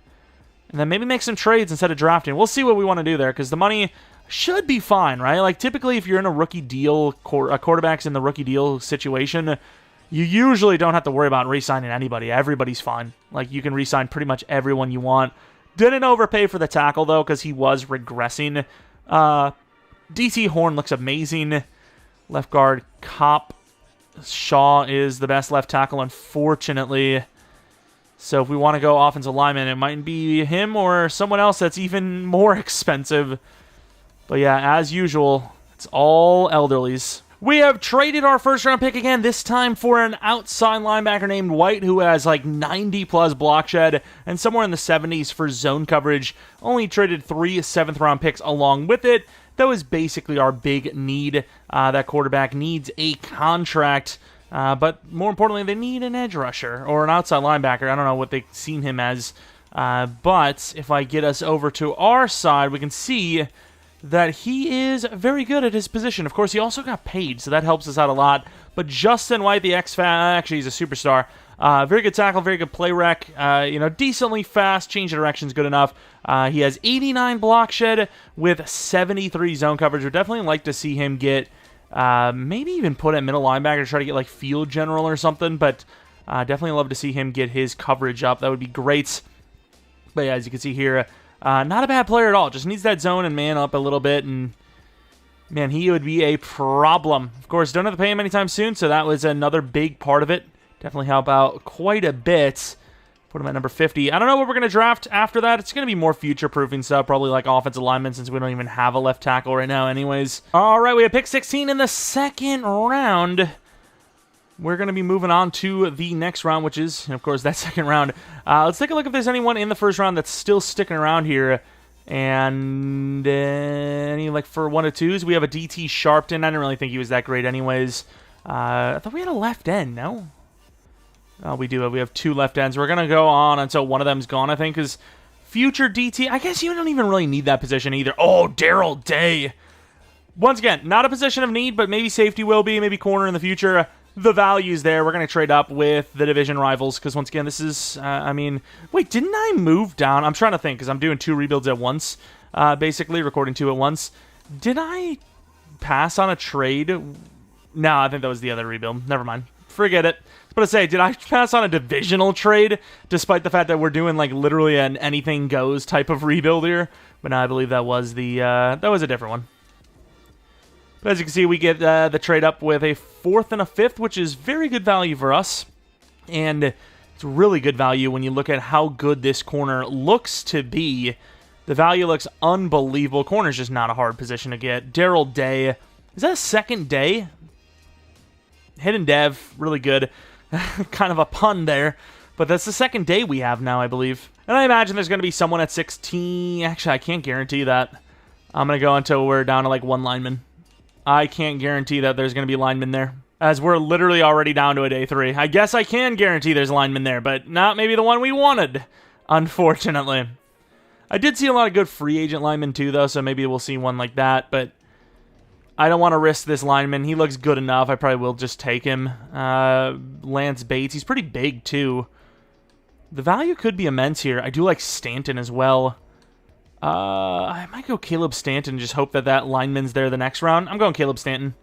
then maybe make some trades instead of drafting. We'll see what we want to do there, because the money should be fine, right? Like, typically, if you're in a rookie deal, quarterback's in the rookie deal situation, you usually don't have to worry about re-signing anybody. Everybody's fine. Like, you can re-sign pretty much everyone you want. Didn't overpay for the tackle, though, because he was regressing. DT Horn looks amazing. Left guard, Cop. Shaw is the best left tackle, unfortunately. So if we want to go offensive lineman, it might be him or someone else that's even more expensive. But yeah, as usual, it's all elderlies. We have traded our first-round pick again, this time for an outside linebacker named White, who has like 90-plus block shed and somewhere in the 70s for zone coverage. Only traded 3 seventh-round picks along with it. That was basically our big need. That quarterback needs a contract, but more importantly, they need an edge rusher or an outside linebacker. I don't know what they've seen him as, but if I get us over to our side, we can see that he is very good at his position. Of course, he also got paid, so that helps us out a lot. But Justin White, the actually, he's a superstar. Very good tackle, very good play rec. Decently fast. Change of direction is good enough. He has 89 block shed with 73 zone coverage. We'd definitely like to see him get, maybe even put at middle linebacker to try to get like field general or something. But definitely love to see him get his coverage up. That would be great. But yeah, as you can see here, not a bad player at all. Just needs that zone and man up a little bit, and man, he would be a problem. Of course, don't have to pay him anytime soon, so that was another big part of it. Definitely help out quite a bit. Put him at number 50. I don't know what we're going to draft after that. It's going to be more future-proofing stuff, probably like offensive linemen, since we don't even have a left tackle right now anyways. All right, we have pick 16 in the second round. We're going to be moving on to the next round, which is, of course, that second round. Let's take a look if there's anyone in the first round that's still sticking around here. And any, like, for 1 or 2s, we have a DT Sharpton. I didn't really think he was that great anyways. I thought we had a left end, no? Oh, we do. We have 2 left ends. We're going to go on until one of them's gone, I think, because future DT, I guess you don't even really need that position either. Oh, Darrell Day. Once again, not a position of need, but maybe safety will be, maybe corner in the future. The value's there. We're going to trade up with the division rivals because, once again, this is, wait, didn't I move down? I'm trying to think because I'm doing 2 rebuilds at once, basically, recording 2 at once. Did I pass on a trade? No, I think that was the other rebuild. Never mind. Forget it. But to say, did I pass on a divisional trade despite the fact that we're doing like literally an anything goes type of rebuild here? But no, I believe that was that was a different one. But as you can see, we get the trade up with a 4th and a 5th, which is very good value for us. And it's really good value when you look at how good this corner looks to be. The value looks unbelievable. Corner's just not a hard position to get. Darrell Day. Is that a second day? Hidden Dev, really good. Kind of a pun there. But that's the second day we have now, I believe. And I imagine there's going to be someone at 16. Actually, I can't guarantee that. I'm going to go until we're down to like 1 lineman. I can't guarantee that there's going to be linemen there, as we're literally already down to a day 3. I guess I can guarantee there's linemen there, but not maybe the one we wanted, unfortunately. I did see a lot of good free agent linemen too, though, so maybe we'll see one like that, but I don't want to risk this lineman. He looks good enough. I probably will just take him. Lance Bates, he's pretty big too. The value could be immense here. I do like Stanton as well. I might go Caleb Stanton and just hope that that lineman's there the next round. I'm going Caleb Stanton.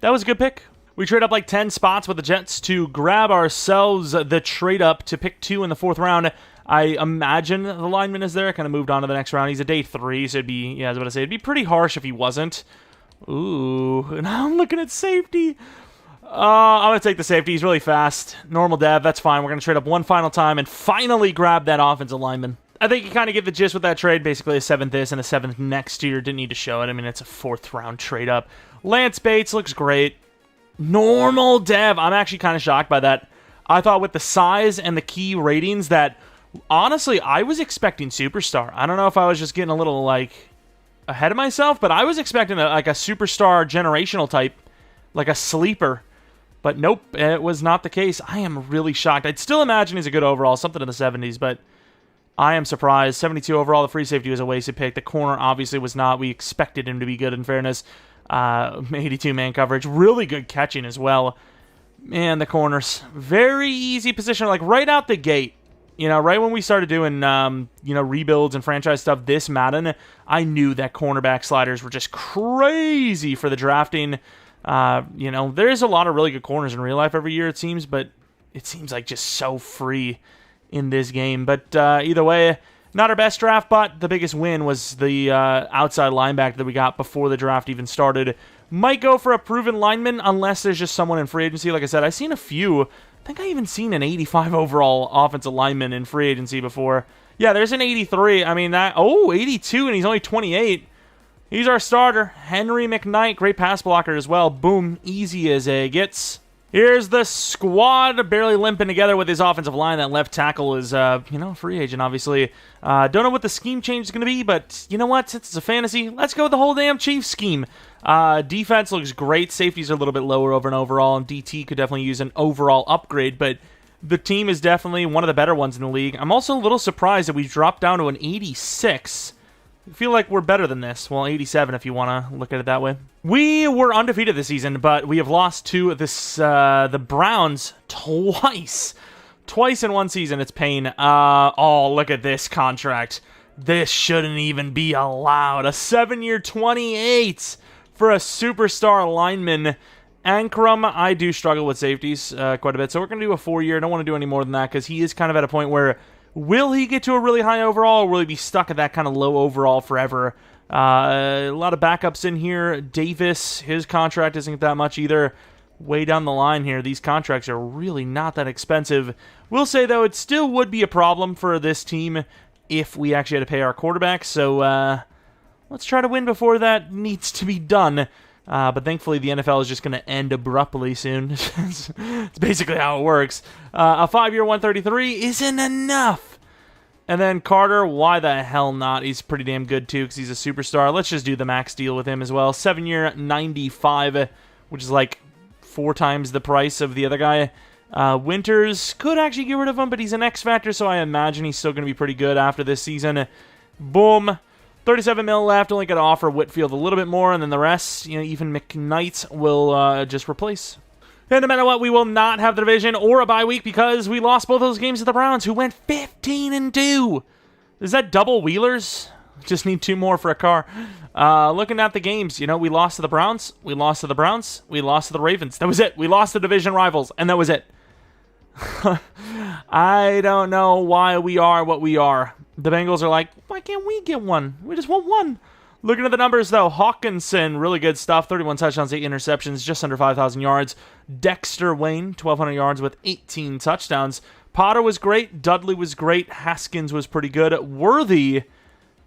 That was a good pick. We trade up like 10 spots with the Jets to grab ourselves the trade up to pick 2 in the 4th round. I imagine the lineman is there. Kind of moved on to the next round. He's a day 3, so it'd be, yeah, I was about to say, it'd be pretty harsh if he wasn't. Ooh, now I'm looking at safety. I'm going to take the safety. He's really fast. Normal dev, that's fine. We're going to trade up one final time and finally grab that offensive lineman. I think you kind of get the gist with that trade. Basically a 7th this and a 7th next year. Didn't need to show it. I mean, it's a 4th round trade up. Lance Bates looks great. Normal dev. I'm actually kind of shocked by that. I thought with the size and the key ratings that, honestly, I was expecting superstar. I don't know if I was just getting a little, like, ahead of myself, but I was expecting a superstar generational type, like a sleeper. But nope, it was not the case. I am really shocked. I'd still imagine he's a good overall, something in the 70s, but I am surprised. 72 overall, the free safety was a wasted pick. The corner obviously was not. We expected him to be good, in fairness. 82 man coverage. Really good catching as well. Man, the corners. Very easy position, like right out the gate. You know, right when we started doing, rebuilds and franchise stuff this Madden, I knew that cornerback sliders were just crazy for the drafting. There's a lot of really good corners in real life every year, it seems, but it seems like just so free in this game. But either way, not our best draft, but the biggest win was the outside linebacker that we got before the draft even started. Might go for a proven lineman unless there's just someone in free agency. Like I said, I've seen a few. I think I even seen an 85 overall offensive lineman in free agency before. Yeah, there's an 83. I mean, 82, and he's only 28. He's our starter. Jeromepkr, great pass blocker as well. Boom, easy as it gets. Here's the squad, barely limping together with his offensive line. That left tackle is, free agent, obviously. Don't know what the scheme change is going to be, but you know what? Since it's a fantasy, let's go with the whole damn Chiefs scheme. Defense looks great. Safeties are a little bit lower over and overall, and DT could definitely use an overall upgrade, but the team is definitely one of the better ones in the league. I'm also a little surprised that we dropped down to an 86. I feel like we're better than this. Well, 87 if you want to look at it that way. We were undefeated this season, but we have lost to the Browns twice. Twice in one season. It's pain. Look at this contract. This shouldn't even be allowed. A 7-year 28 for a superstar lineman. Ankrum, I do struggle with safeties quite a bit, so we're going to do a 4-year. I don't want to do any more than that because he is kind of at a point where will he get to a really high overall, or will he be stuck at that kind of low overall forever? A lot of backups in here. Davis, his contract isn't that much either. Way down the line here, these contracts are really not that expensive. We'll say, though, it still would be a problem for this team if we actually had to pay our quarterback, so let's try to win before that needs to be done. But thankfully, the NFL is just going to end abruptly soon. It's basically how it works. A 5-year 133 isn't enough. And then Carter, why the hell not? He's pretty damn good, too, because he's a superstar. Let's just do the max deal with him as well. 7-year 95, which is like 4 times the price of the other guy. Winters, could actually get rid of him, but he's an X factor, so I imagine he's still going to be pretty good after this season. Boom. 37 mil left, only got to offer Whitfield a little bit more, and then the rest, even McKnight will just replace. And no matter what, we will not have the division or a bye week because we lost both those games to the Browns, who went 15-2. Is that double wheelers? Just need 2 more for a car. Looking at the games, we lost to the Browns, we lost to the Browns, we lost to the Ravens. That was it. We lost to division rivals, and that was it. I don't know why we are what we are. The Bengals are like, why can't we get one? We just want one. Looking at the numbers, though, Hawkinson, really good stuff. 31 touchdowns, 8 interceptions, just under 5,000 yards. Dexter Wayne, 1,200 yards with 18 touchdowns. Potter was great. Dudley was great. Haskins was pretty good. Worthy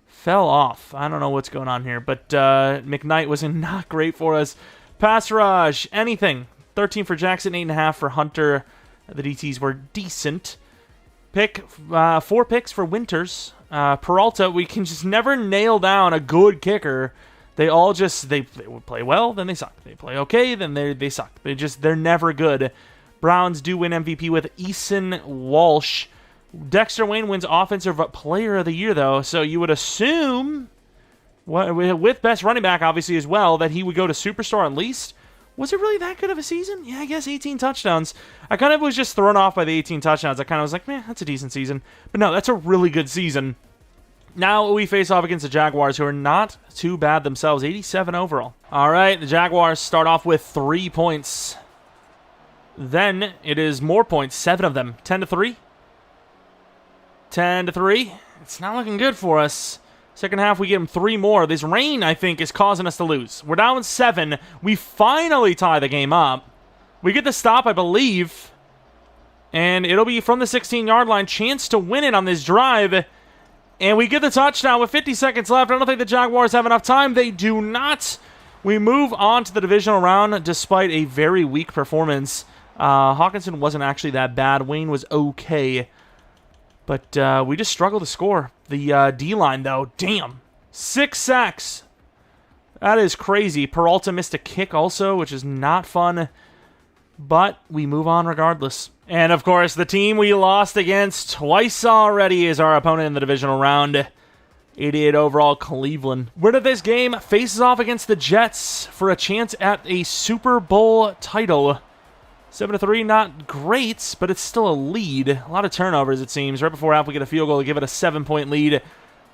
fell off. I don't know what's going on here, but McKnight was not great for us. Pass rush, anything. 13 for Jackson, 8.5 for Hunter. The DTs were decent. 4 picks for Winters. Peralta, we can just never nail down a good kicker. They all just, they would play well, then they suck. They play okay, then they suck. They're never good. Browns do win MVP with Eason Walsh. Dexter Wayne wins Offensive Player of the Year, though, so you would assume, with best running back, obviously, as well, that he would go to Superstar at least. Was it really that good of a season? Yeah, I guess 18 touchdowns. I kind of was just thrown off by the 18 touchdowns. I kind of was like, man, that's a decent season. But no, that's a really good season. Now we face off against the Jaguars, who are not too bad themselves. 87 overall. All right, the Jaguars start off with 3 points. Then it is more points, 7 of them. 10-3. 10-3. It's not looking good for us. Second half, we get them 3 more. This rain, I think, is causing us to lose. We're down 7. We finally tie the game up. We get the stop, I believe. And it'll be from the 16-yard line. Chance to win it on this drive. And we get the touchdown with 50 seconds left. I don't think the Jaguars have enough time. They do not. We move on to the divisional round despite a very weak performance. Hawkinson wasn't actually that bad. Wayne was okay. But we just struggle to score. The D-line, though, damn. 6 sacks. That is crazy. Peralta missed a kick also, which is not fun. But we move on regardless. And, of course, the team we lost against twice already is our opponent in the divisional round. 88 overall, Cleveland. Winner of this game faces off against the Jets for a chance at a Super Bowl title. 7-3, not great, but it's still a lead. A lot of turnovers, it seems. Right before half, we get a field goal to give it a 7-point lead.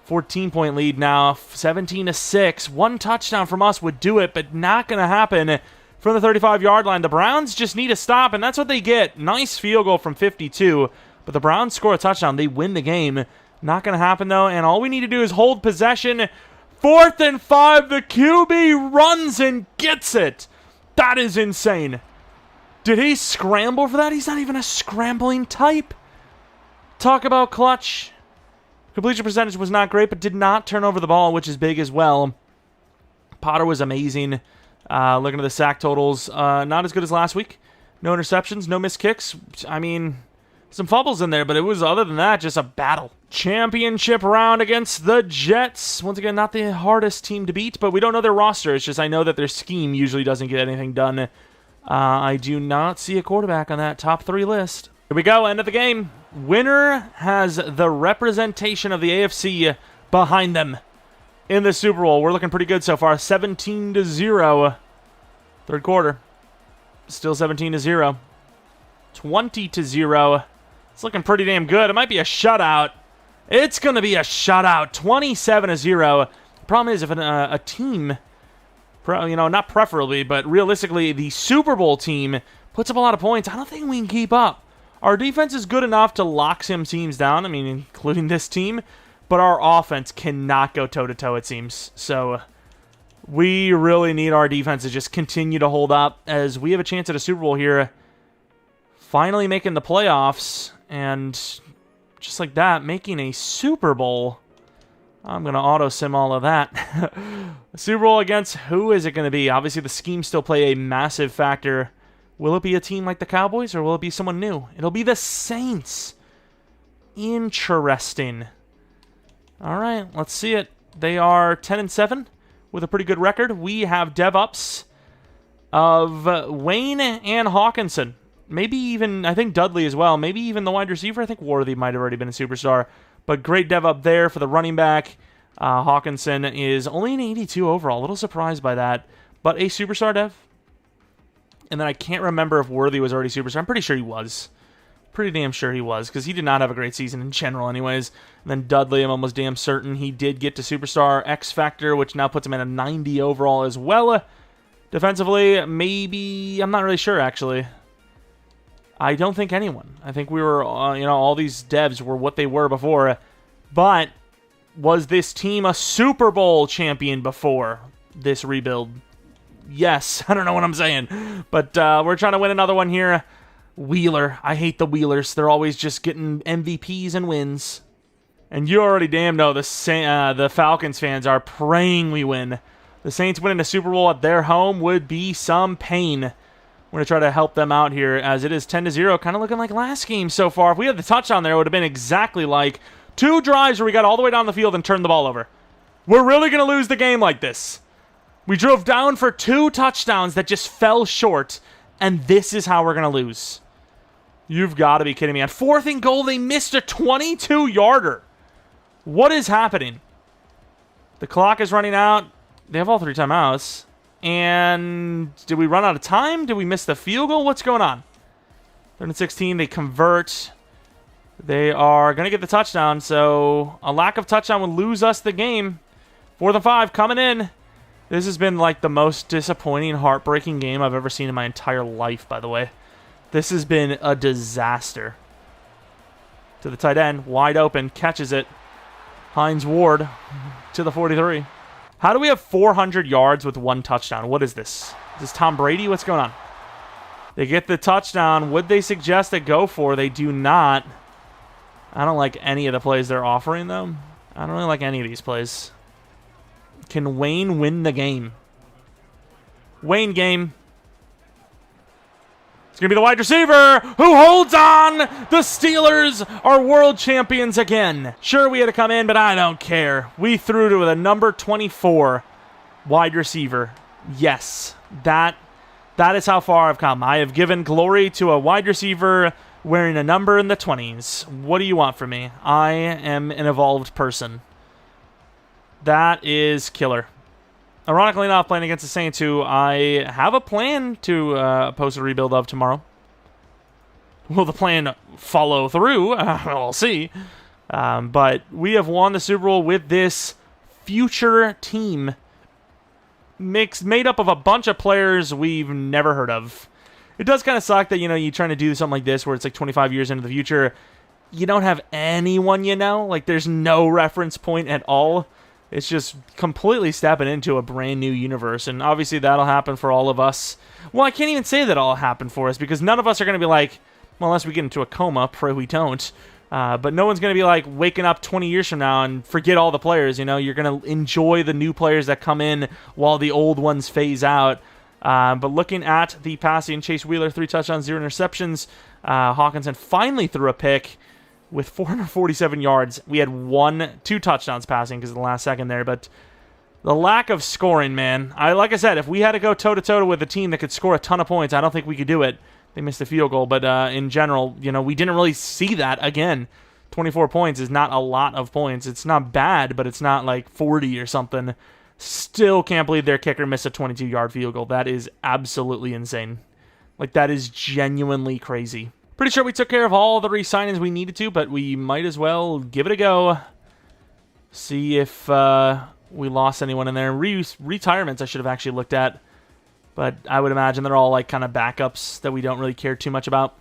14-point lead now, 17-6. One touchdown from us would do it, but not going to happen from the 35-yard line. The Browns just need to stop, and that's what they get. Nice field goal from 52, but the Browns score a touchdown. They win the game. Not going to happen, though, and all we need to do is hold possession. 4th and 5, the QB runs and gets it. That is insane. Did he scramble for that? He's not even a scrambling type. Talk about clutch. Completion percentage was not great, but did not turn over the ball, which is big as well. Potter was amazing. Looking at the sack totals, not as good as last week. No interceptions, no missed kicks. I mean, some fumbles in there, but it was, other than that, just a battle. Championship round against the Jets. Once again, not the hardest team to beat, but we don't know their roster. It's just I know that their scheme usually doesn't get anything done. I do not see a quarterback on that top 3 list. Here we go, end of the game. Winner has the representation of the AFC behind them in the Super Bowl. We're looking pretty good so far. 17-0. Third quarter. Still 17-0. 20-0. It's looking pretty damn good. It might be a shutout. It's going to be a shutout. 27-0. The problem is if a team, not preferably, but realistically, the Super Bowl team puts up a lot of points, I don't think we can keep up. Our defense is good enough to lock some teams down, I mean, including this team, but our offense cannot go toe-to-toe, it seems. So we really need our defense to just continue to hold up as we have a chance at a Super Bowl here, finally making the playoffs, and just like that, making a Super Bowl. I'm going to auto-sim all of that. Super Bowl against who is it going to be? Obviously, the schemes still play a massive factor. Will it be a team like the Cowboys, or will it be someone new? It'll be the Saints. Interesting. All right, let's see it. They are 10-7 with a pretty good record. We have dev-ups of Wayne and Hawkinson. Maybe even, I think Dudley as well. Maybe even the wide receiver. I think Worthy might have already been a superstar. But great dev up there for the running back. Hawkinson is only an 82 overall. A little surprised by that. But a superstar dev. And then I can't remember if Worthy was already superstar. I'm pretty sure he was. Pretty damn sure he was, because he did not have a great season in general anyways. And then Dudley, I'm almost damn certain he did get to superstar X Factor, which now puts him at a 90 overall as well. Defensively, maybe, I'm not really sure actually. I don't think anyone. I think we were, all these devs were what they were before. But was this team a Super Bowl champion before this rebuild? Yes, I don't know what I'm saying. But we're trying to win another one here. Wheeler. I hate the Wheelers. They're always just getting MVPs and wins. And you already damn know the Falcons fans are praying we win. The Saints winning a Super Bowl at their home would be some pain. We're going to try to help them out here as it is 10-0. Kind of looking like last game so far. If we had the touchdown there, it would have been exactly like 2 drives where we got all the way down the field and turned the ball over. We're really going to lose the game like this. We drove down for 2 touchdowns that just fell short, and this is how we're going to lose. You've got to be kidding me. On 4th and goal, they missed a 22-yarder. What is happening? The clock is running out. They have all 3 timeouts. And did we run out of time? Did we miss the field goal? What's going on? 3rd and 16, they convert. They are going to get the touchdown, so a lack of touchdown would lose us the game. 4th and 5 coming in. This has been like the most disappointing, heartbreaking game I've ever seen in my entire life, by the way. This has been a disaster. To the tight end, wide open, catches it. Hines Ward to the 43. How do we have 400 yards with 1 touchdown? What is this? Is this Tom Brady? What's going on? They get the touchdown. Would they suggest a go for? They do not. I don't like any of the plays they're offering them. I don't really like any of these plays. Can Wayne win the game? Wayne game. It's going to be the wide receiver who holds on. The Steelers are world champions again. Sure, we had to come in, but I don't care. We threw to the number 24 wide receiver. Yes, that is how far I've come. I have given glory to a wide receiver wearing a number in the 20s. What do you want from me? I am an evolved person. That is killer. Ironically enough, playing against the Saints, who I have a plan to post a rebuild of tomorrow. Will the plan follow through? We'll see. But we have won the Super Bowl with this future team made up of a bunch of players we've never heard of. It does kind of suck that, you're trying to do something like this where it's like 25 years into the future. You don't have anyone like there's no reference point at all. It's just completely stepping into a brand new universe, and obviously that'll happen for all of us. Well, I can't even say that all happen for us, because none of us are going to be like, well, unless we get into a coma, pray we don't. But no one's going to be like waking up 20 years from now and forget all the players. You're going to enjoy the new players that come in while the old ones phase out. But looking at the passing, Chase Wheeler, 3 touchdowns, 0 interceptions. Hawkinson finally threw a pick with 447 yards. We had 2 touchdowns passing because of the last second there, but the lack of scoring, man. Like I said, if we had to go toe-to-toe with a team that could score a ton of points, I don't think we could do it. They missed a field goal, but in general, we didn't really see that again. 24 points is not a lot of points. It's not bad, but it's not like 40 or something. Still can't believe their kicker missed a 22-yard field goal. That is absolutely insane. Like, that is genuinely crazy. Pretty sure we took care of all the re-signings we needed to, but we might as well give it a go. See if we lost anyone in there. Retirements I should have actually looked at, but I would imagine they're all like kind of backups that we don't really care too much about.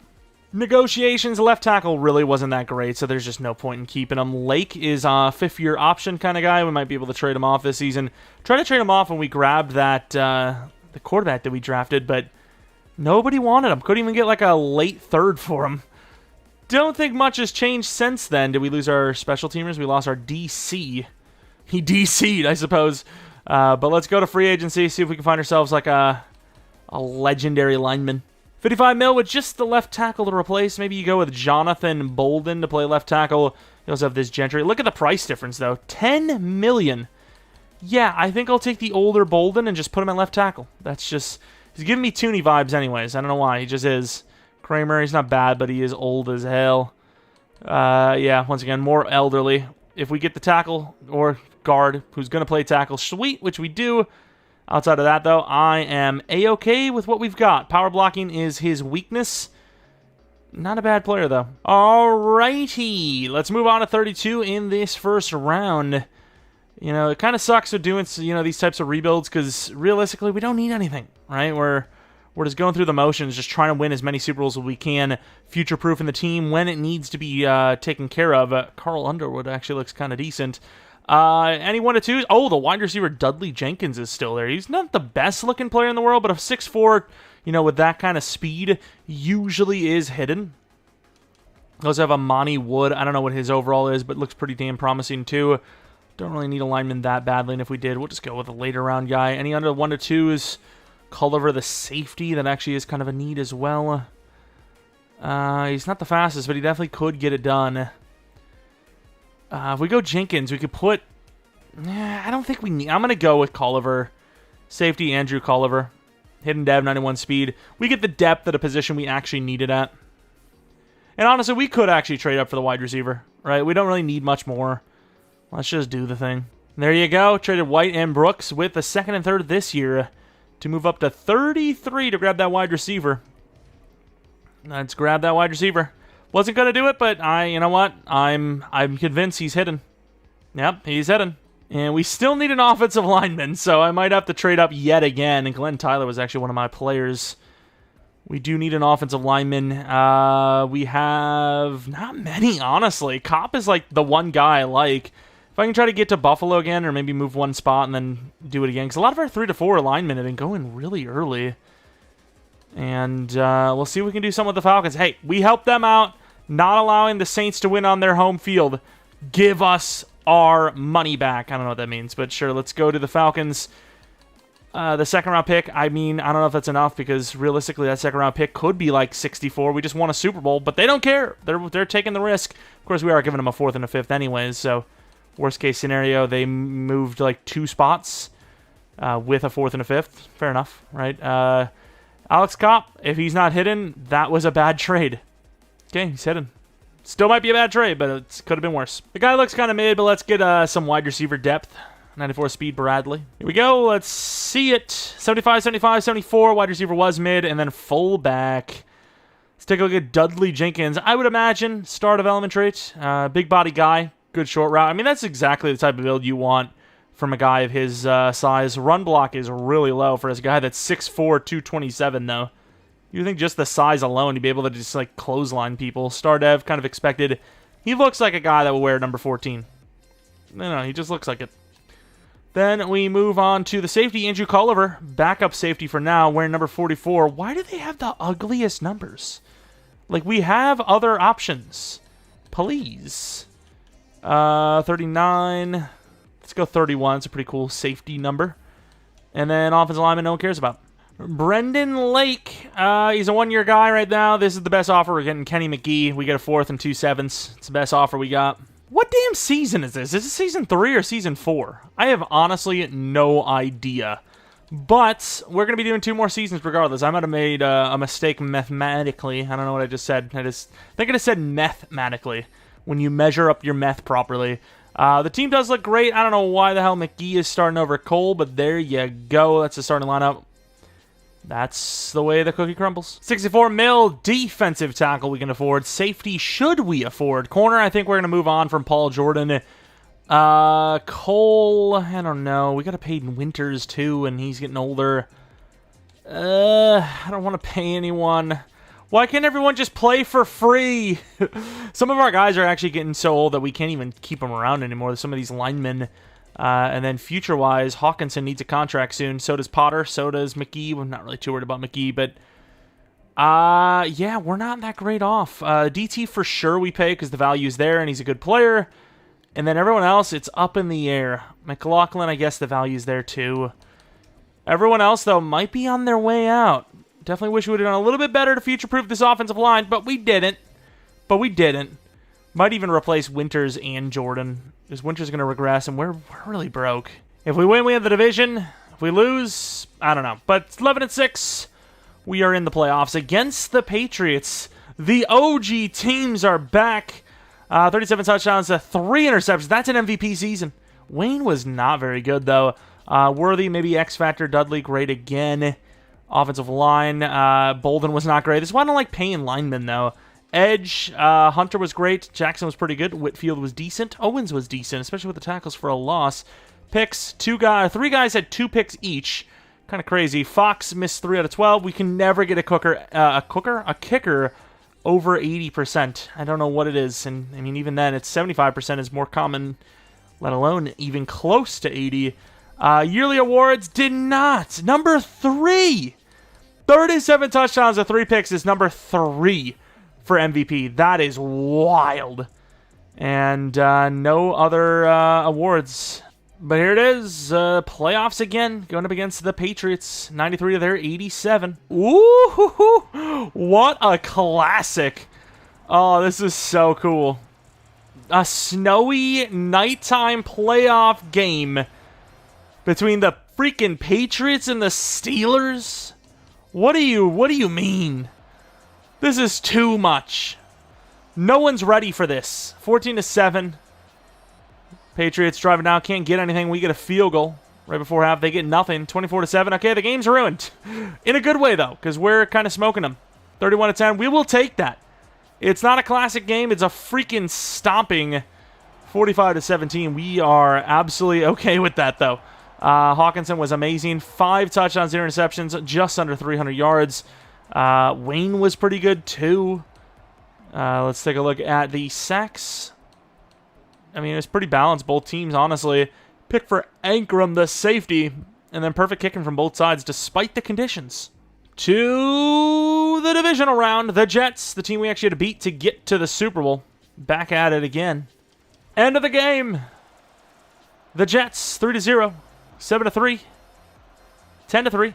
Negotiations, left tackle really wasn't that great, so there's just no point in keeping him. Lake is a 5th-year option kind of guy. We might be able to trade him off this season. Try to trade him off when we grabbed that the quarterback that we drafted, but nobody wanted him. Couldn't even get like a late 3rd for him. Don't think much has changed since then. Did we lose our special teamers? We lost our DC. He DC'd, I suppose. But let's go to free agency, see if we can find ourselves like a legendary lineman. 55 mil with just the left tackle to replace. Maybe you go with Jonathan Bolden to play left tackle. You also have this Gentry. Look at the price difference, though. $10 million. Yeah, I think I'll take the older Bolden and just put him at left tackle. That's just... He's giving me Tooney vibes anyways. I don't know why. He just is. Kramer, he's not bad, but he is old as hell. Yeah, once again, more elderly. If we get the tackle or guard who's going to play tackle, sweet, which we do. Outside of that, though, I am A-okay with what we've got. Power blocking is his weakness. Not a bad player, though. Alrighty. Let's move on to 32 in this first round. It kind of sucks with doing, these types of rebuilds because realistically, we don't need anything, right? We're just going through the motions, just trying to win as many Super Bowls as we can, future-proofing the team when it needs to be taken care of. Carl Underwood actually looks kind of decent. Any 1-2s? Oh, the wide receiver Dudley Jenkins is still there. He's not the best-looking player in the world, but a 6'4", with that kind of speed, usually is hidden. We also have Amani Wood. I don't know what his overall is, but looks pretty damn promising, too. Don't really need a lineman that badly, and if we did, we'll just go with a later round guy. Any under 1-2s? Culliver, the safety, that actually is kind of a need as well. He's not the fastest, but he definitely could get it done. If we go Jenkins, we could put... I don't think we need... I'm going to go with Culliver. Safety, Andrew Culliver. Hidden dev, 91 speed. We get the depth at a position we actually need it at. And honestly, we could actually trade up for the wide receiver, right? We don't really need much more. Let's just do the thing. There you go. Traded White and Brooks with the 2nd and 3rd this year to move up to 33 to grab that wide receiver. Let's grab that wide receiver. Wasn't going to do it, but you know what? I'm convinced he's hidden. Yep, he's hidden. And we still need an offensive lineman, so I might have to trade up yet again. And Glenn Tyler was actually one of my players. We do need an offensive lineman. We have not many, honestly. Kopp is like the one guy I like. If I can try to get to Buffalo again, or maybe move one spot and then do it again. Because a lot of our 3 to 4 linemen have been going really early. And we'll see if we can do something with the Falcons. Hey, we helped them out, not allowing the Saints to win on their home field. Give us our money back. I don't know what that means, but sure, let's go to the Falcons. The 2nd round pick, I don't know if that's enough, because realistically that 2nd round pick could be like 64. We just won a Super Bowl, but they don't care. They're taking the risk. Of course, we are giving them a 4th and a 5th anyways, so worst case scenario, they moved like 2 spots with a 4th and a 5th. Fair enough, right? Alex Kopp, if he's not hidden, that was a bad trade. Okay, he's hidden. Still might be a bad trade, but it could have been worse. The guy looks kind of mid, but let's get some wide receiver depth. 94 speed Bradley. Here we go. Let's see it. 75, 75, 74. Wide receiver was mid, and then fullback. Let's take a look at Dudley Jenkins. I would imagine star development trait, big body guy, good short route. I mean, that's exactly the type of build you want from a guy of his size. Run block is really low for a guy that's 6'4", 227, though. You think just the size alone, you'd be able to just, like, clothesline people. Star dev, kind of expected. He looks like a guy that will wear number 14. No, he just looks like it. Then we move on to the safety, Andrew Culliver. Backup safety for now, wearing number 44. Why do they have the ugliest numbers? Like, we have other options. Please. 39. Let's go 31. It's a pretty cool safety number. And then offensive lineman no one cares about. Brendan Lake. He's a one-year guy right now. This is the best offer. We're getting Kenny McGee. We get a 4th and 2 7ths. It's the best offer we got. What damn season is this? Is it season 3 or season 4? I have honestly no idea. But we're going to be doing 2 more seasons regardless. I might have made a mistake mathematically. I don't know what I just said. I think I just said mathematically when you measure up your meth properly. The team does look great. I don't know why the hell McGee is starting over Cole, but there you go. That's the starting lineup. That's the way the cookie crumbles. 64 mil defensive tackle we can afford. Safety should we afford. Corner, I think we're going to move on from Paul Jordan. Cole, I don't know. We got to pay Winters too, and he's getting older. I don't want to pay anyone. Why can't everyone just play for free? Some of our guys are actually getting so old that we can't even keep them around anymore. Some of these linemen. And then future-wise, Hawkinson needs a contract soon. So does Potter. So does McGee. We're not really too worried about McGee. But, yeah, we're not that great off. DT for sure we pay because the value's there and he's a good player. And then everyone else, it's up in the air. McLaughlin, I guess the value's there too. Everyone else, though, might be on their way out. Definitely wish we would have done a little bit better to future-proof this offensive line, but we didn't. Might even replace Winters and Jordan, because Winters going to regress, and we're really broke. If we win, we have the division. If we lose, I don't know. But 11-6, we are in the playoffs against the Patriots. The OG teams are back. 37 touchdowns to 3 interceptions. That's an MVP season. Wayne was not very good, though. Worthy, maybe X Factor. Dudley, great again. Offensive line, Bolden was not great. This is why I don't like paying linemen, though. Edge, Hunter was great. Jackson was pretty good. Whitfield was decent. Owens was decent, especially with the tackles for a loss. Picks, 3 guys had 2 picks each. Kind of crazy. Fox missed 3 out of 12. We can never get a kicker over 80%. I don't know what it is. And I mean, even then, it's 75% is more common, let alone even close to 80. Yearly awards did not. Number 3. 37 touchdowns to 3 picks is number 3 for MVP. That is wild. And no other awards. But here it is. Playoffs again. Going up against the Patriots. 93 to their 87. Ooh, what a classic. Oh, this is so cool. A snowy nighttime playoff game between the freaking Patriots and the Steelers? What do you mean? This is too much. No one's ready for this. 14-7. Patriots driving down, can't get anything. We get a field goal right before half. They get nothing. 24-7. Okay, the game's ruined. In a good way, though, because we're kind of smoking them. 31-10. We will take that. It's not a classic game. It's a freaking stomping 45-17. We are absolutely okay with that, though. Hawkinson was amazing. 5 touchdowns, 0 interceptions, just under 300 yards. Wayne was pretty good, too. Let's take a look at the sacks. I mean, it's pretty balanced, both teams, honestly. Pick for Ankrum, the safety, and then perfect kicking from both sides, despite the conditions. To the divisional round, the Jets, the team we actually had to beat to get to the Super Bowl. Back at it again. End of the game. The Jets, 3-0, 7-3, 10-3.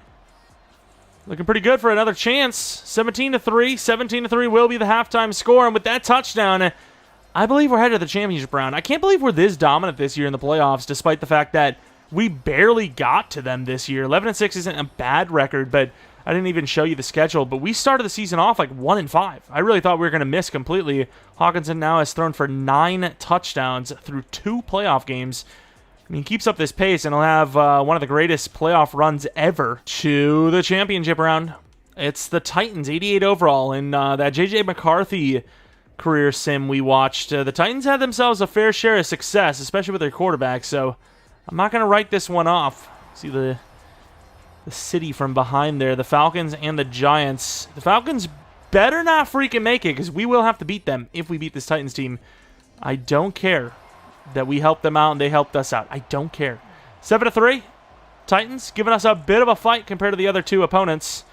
Looking pretty good for another chance. 17-3, 17-3 will be the halftime score. And with that touchdown, I believe we're headed to the championship round. I can't believe we're this dominant this year in the playoffs, despite the fact that we barely got to them this year. 11-6 isn't a bad record, but I didn't even show you the schedule. But we started the season off like 1-5. I really thought we were going to miss completely. Hawkinson now has thrown for 9 touchdowns through 2 playoff games. I mean, he keeps up this pace, and he'll have one of the greatest playoff runs ever to the championship round It's the Titans, 88 overall. In that J.J. McCarthy career sim we watched, the Titans had themselves a fair share of success, especially with their quarterback, so I'm not going to write this one off. See the city from behind there, the Falcons and the Giants. The Falcons better not freaking make it, because we will have to beat them if we beat this Titans team. I don't care that we helped them out and they helped us out. I don't care. 7-3. Titans giving us a bit of a fight compared to the other two opponents.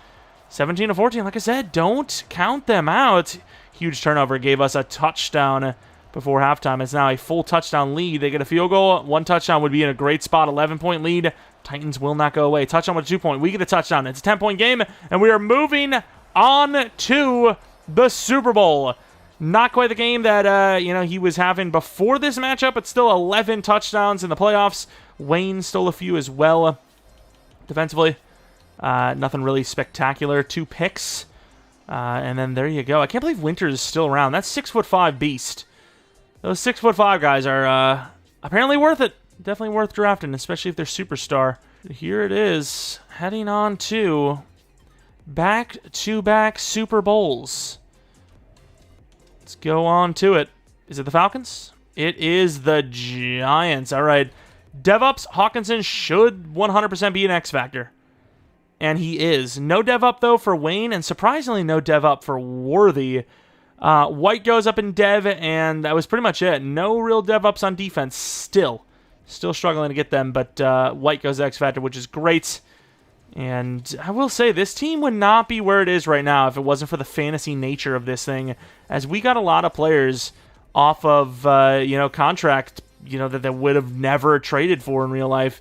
17-14. Like I said, don't count them out. Huge turnover gave us a touchdown before halftime. It's now a full touchdown lead. They get a field goal. One touchdown would be in a great spot. 11-point lead. Titans will not go away. Touchdown with a 2-point. We get a touchdown. It's a 10-point game, and we are moving on to the Super Bowl. Not quite the game that he was having before this matchup, but still 11 touchdowns in the playoffs. Wayne stole a few as well. Defensively, nothing really spectacular. 2 picks, and then there you go. I can't believe Winters is still around. That's 6'5" beast. Those 6'5" guys are apparently worth it. Definitely worth drafting, especially if they're superstar. Here it is, heading on to back-to-back Super Bowls. Let's go on to it. Is it the Falcons? It is the Giants. All right. DevUps, Hawkinson should 100% be an X factor. And he is. No dev up, though, for Wayne, and surprisingly no dev up for Worthy. White goes up in dev, and that was pretty much it. No real dev ups on defense still. Still struggling to get them, but White goes X factor, which is great. And I will say, this team would not be where it is right now if it wasn't for the fantasy nature of this thing, as we got a lot of players off of, contract, that they would have never traded for in real life.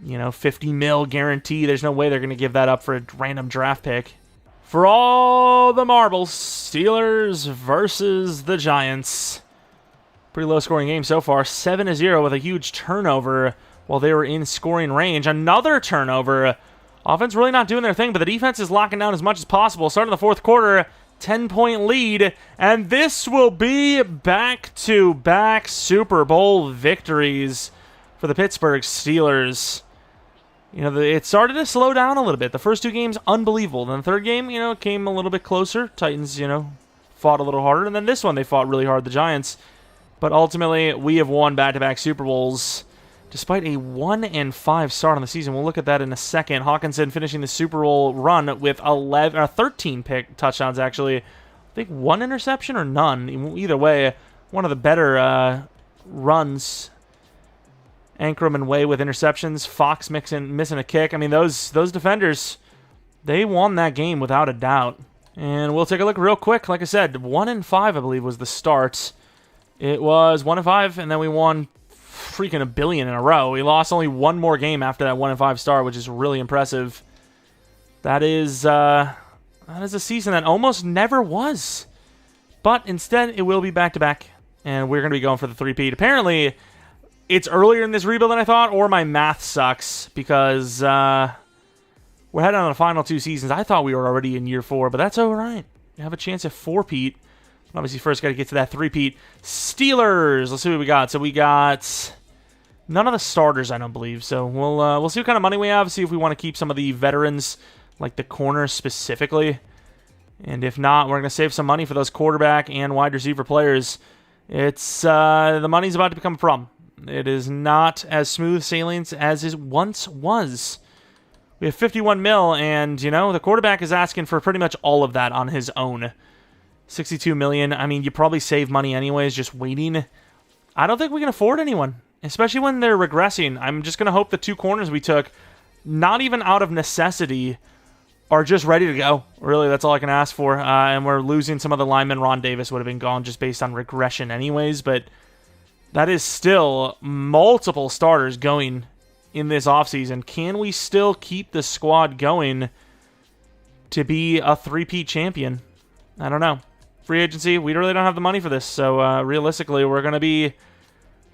50 mil guarantee. There's no way they're going to give that up for a random draft pick. For all the marbles, Steelers versus the Giants. Pretty low-scoring game so far. 7-0 with a huge turnover while they were in scoring range. Another turnover. Offense really not doing their thing, but the defense is locking down as much as possible. Starting the fourth quarter, 10-point lead, and this will be back-to-back Super Bowl victories for the Pittsburgh Steelers. It started to slow down a little bit. The first 2 games, unbelievable. Then the third game, came a little bit closer. Titans, fought a little harder. And then this one, they fought really hard, the Giants. But ultimately, we have won back-to-back Super Bowls despite a 1-5 start on the season. We'll look at that in a second. Hawkinson finishing the Super Bowl run with 13 touchdowns, actually. I think 1 interception or none. Either way, one of the better runs. Ankrum and Way with interceptions. Fox missing a kick. I mean, those defenders, they won that game without a doubt. And we'll take a look real quick. Like I said, 1-5, I believe, was the start. It was 1-5, and then we won freaking a billion in a row. We lost only one more game after that 1-5 start, which is really impressive. That is a season that almost never was. But instead, it will be back-to-back, and we're going to be going for the 3-peat. Apparently, it's earlier in this rebuild than I thought, or my math sucks, because we're heading on the final 2 seasons. I thought we were already in year 4, but that's all right. You have a chance at 4-peat. Obviously, first got to get to that 3-peat. Steelers. Let's see what we got. So we got none of the starters, I don't believe. So we'll see what kind of money we have. See if we want to keep some of the veterans, like the corners specifically. And if not, we're going to save some money for those quarterback and wide receiver players. It's the money's about to become a problem. It is not as smooth sailing as it once was. We have 51 mil, and the quarterback is asking for pretty much all of that on his own. 62 million. I mean, you probably save money anyways just waiting. I don't think we can afford anyone, especially when they're regressing. I'm just going to hope the 2 corners we took, not even out of necessity, are just ready to go. Really, that's all I can ask for. And we're losing some of the linemen. Ron Davis would have been gone just based on regression anyways, but that is still multiple starters going in this offseason. Can we still keep the squad going to be a 3-peat champion? I don't know. Free agency, we really don't have the money for this. So realistically, we're going to be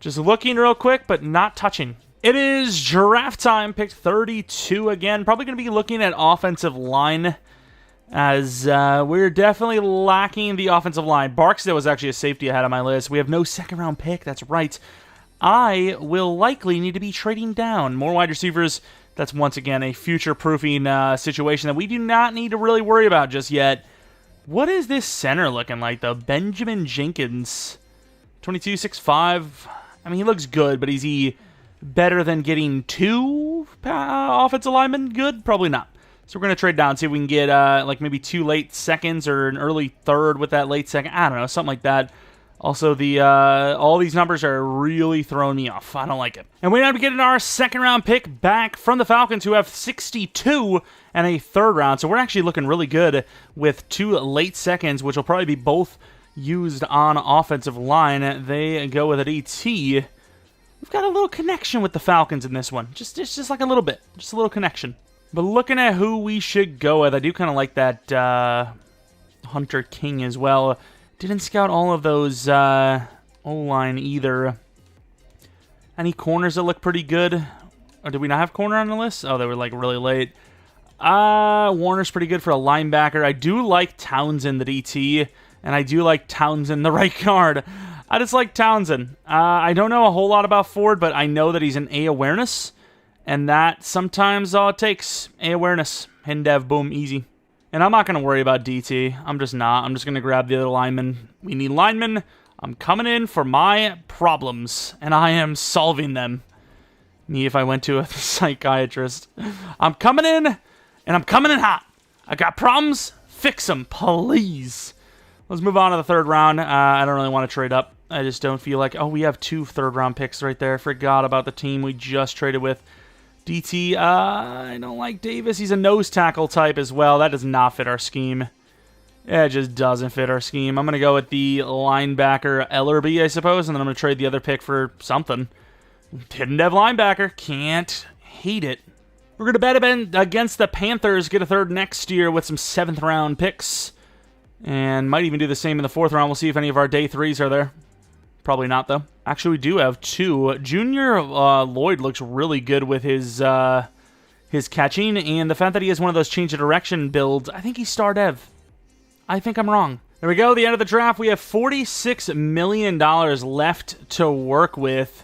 just looking real quick, but not touching. It is draft time, pick 32 again. Probably going to be looking at offensive line, as we're definitely lacking the offensive line. Barksdale was actually a safety ahead of my list. We have no second-round pick. That's right. I will likely need to be trading down. More wide receivers. That's once again a future-proofing situation that we do not need to really worry about just yet. What is this center looking like, though? Benjamin Jenkins, 22.65. I mean, he looks good, but is he better than getting 2 offensive linemen good? Probably not. So we're going to trade down, see if we can get like maybe 2 late seconds or an early third with that late second. I don't know, something like that. Also, all these numbers are really throwing me off. I don't like it. And we end up getting our second-round pick back from the Falcons, who have 62 and a third round. So we're actually looking really good with 2 late seconds, which will probably be both used on offensive line. They go with an ET. We've got a little connection with the Falcons in this one. Just like a little bit. Just a little connection. But looking at who we should go with, I do kind of like that Hunter King as well. Didn't scout all of those O-line either. Any corners that look pretty good? Or did we not have corner on the list? Oh, they were like really late. Warner's pretty good for a linebacker. I do like Townsend, the DT, and I do like Townsend, the right guard. I just like Townsend. I don't know a whole lot about Ford, but I know that he's an A awareness. And that sometimes all it takes. A awareness. Hidden dev, boom, easy. And I'm not going to worry about DT. I'm just not. I'm just going to grab the other lineman. We need linemen. I'm coming in for my problems. And I am solving them. Me if I went to a psychiatrist. I'm coming in. And I'm coming in hot. I got problems. Fix them, please. Let's move on to the third round. I don't really want to trade up. I just don't feel like... Oh, we have 2 third-round picks right there. Forgot about the team we just traded with. DT, I don't like Davis. He's a nose tackle type as well. That does not fit our scheme. It just doesn't fit our scheme. I'm going to go with the linebacker Ellerby, I suppose, and then I'm going to trade the other pick for something. Hidden dev linebacker. Can't hate it. We're going to bet against the Panthers, get a third next year with some 7th-round picks, and might even do the same in the 4th round. We'll see if any of our day 3s are there. Probably not, though. Actually, we do have 2. Junior Lloyd looks really good with his catching, and the fact that he has one of those change of direction builds, I think he's star dev. I think I'm wrong. There we go, the end of the draft. We have $46 million left to work with,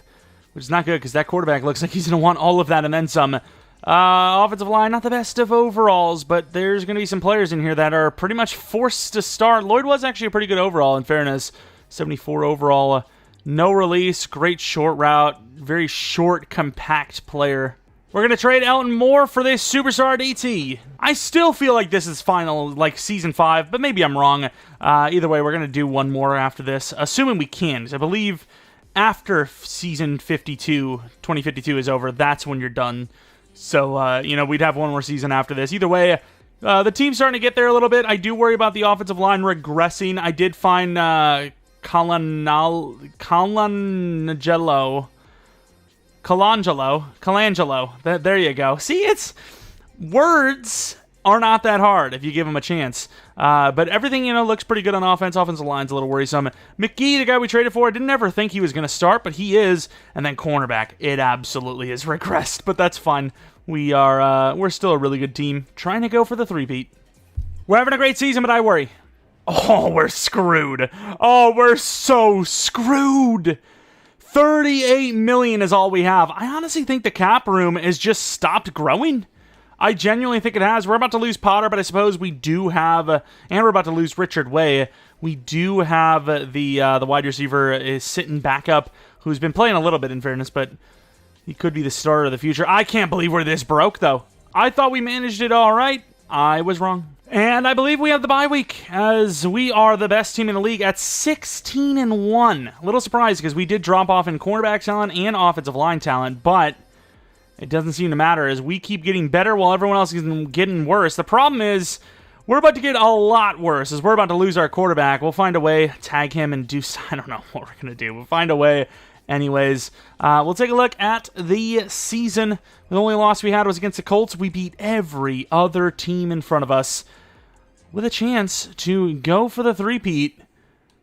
which is not good because that quarterback looks like he's going to want all of that and then some. Offensive line, not the best of overalls, but there's going to be some players in here that are pretty much forced to start. Lloyd was actually a pretty good overall, in fairness. 74 overall, no release, great short route, very short, compact player. We're going to trade Elton Moore for this superstar DT. I still feel like this is final, like Season 5, but maybe I'm wrong. Either way, we're going to do one more after this, assuming we can, because I believe after Season 52, 2052 is over, that's when you're done. So, we'd have one more season after this. Either way, the team's starting to get there a little bit. I do worry about the offensive line regressing. I did find Colangelo. There you go. See, it's words are not that hard if you give them a chance. But everything, looks pretty good on offense. Offensive line's a little worrisome. McGee, the guy we traded for, I didn't ever think he was going to start, but he is. And then cornerback, it absolutely is regressed, but that's fine. We're still a really good team, trying to go for the 3-peat. We're having a great season, but I worry. Oh, we're screwed. Oh, we're so screwed. $38 million is all we have. I honestly think the cap room has just stopped growing. I genuinely think it has. We're about to lose Potter, but I suppose we do have, and we're about to lose Richard Way. We do have the wide receiver is sitting back up, who's been playing a little bit in fairness, but he could be the starter of the future. I can't believe we're this broke, though. I thought we managed it all right. I was wrong. And I believe we have the bye week, as we are the best team in the league at 16-1. A little surprised because we did drop off in cornerback talent and offensive line talent, but it doesn't seem to matter as we keep getting better while everyone else is getting worse. The problem is we're about to get a lot worse as we're about to lose our quarterback. We'll find a way, tag him and do, I don't know what we're going to do. We'll find a way. Anyways, we'll take a look at the season. The only loss we had was against the Colts. We beat every other team in front of us with a chance to go for the 3-peat.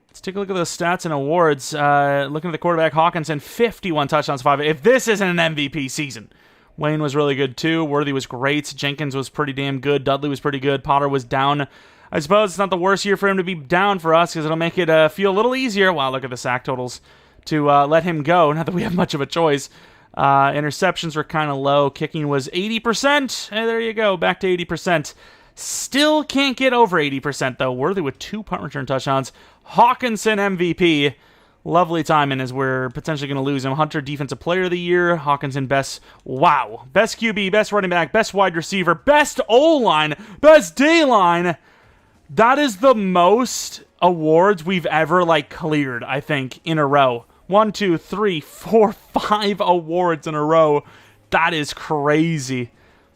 Let's take a look at the stats and awards. Looking at the quarterback, Hawkinson, 51 touchdowns, 5. If this isn't an MVP season. Wayne was really good too. Worthy was great. Jenkins was pretty damn good. Dudley was pretty good. Potter was down. I suppose it's not the worst year for him to be down for us because it'll make it feel a little easier. Wow, look at the sack totals. To let him go, not that we have much of a choice. Interceptions were kind of low. Kicking was 80%. Hey, there you go. Back to 80%. Still can't get over 80%, though. Worthy with 2 punt return touchdowns. Hawkinson MVP. Lovely timing as we're potentially going to lose him. Hunter Defensive Player of the Year. Hawkinson best QB, best running back, best wide receiver, best O-line, best D-line. That is the most awards we've ever, cleared, I think, in a row. 1, 2, 3, 4, 5 awards in a row. That is crazy.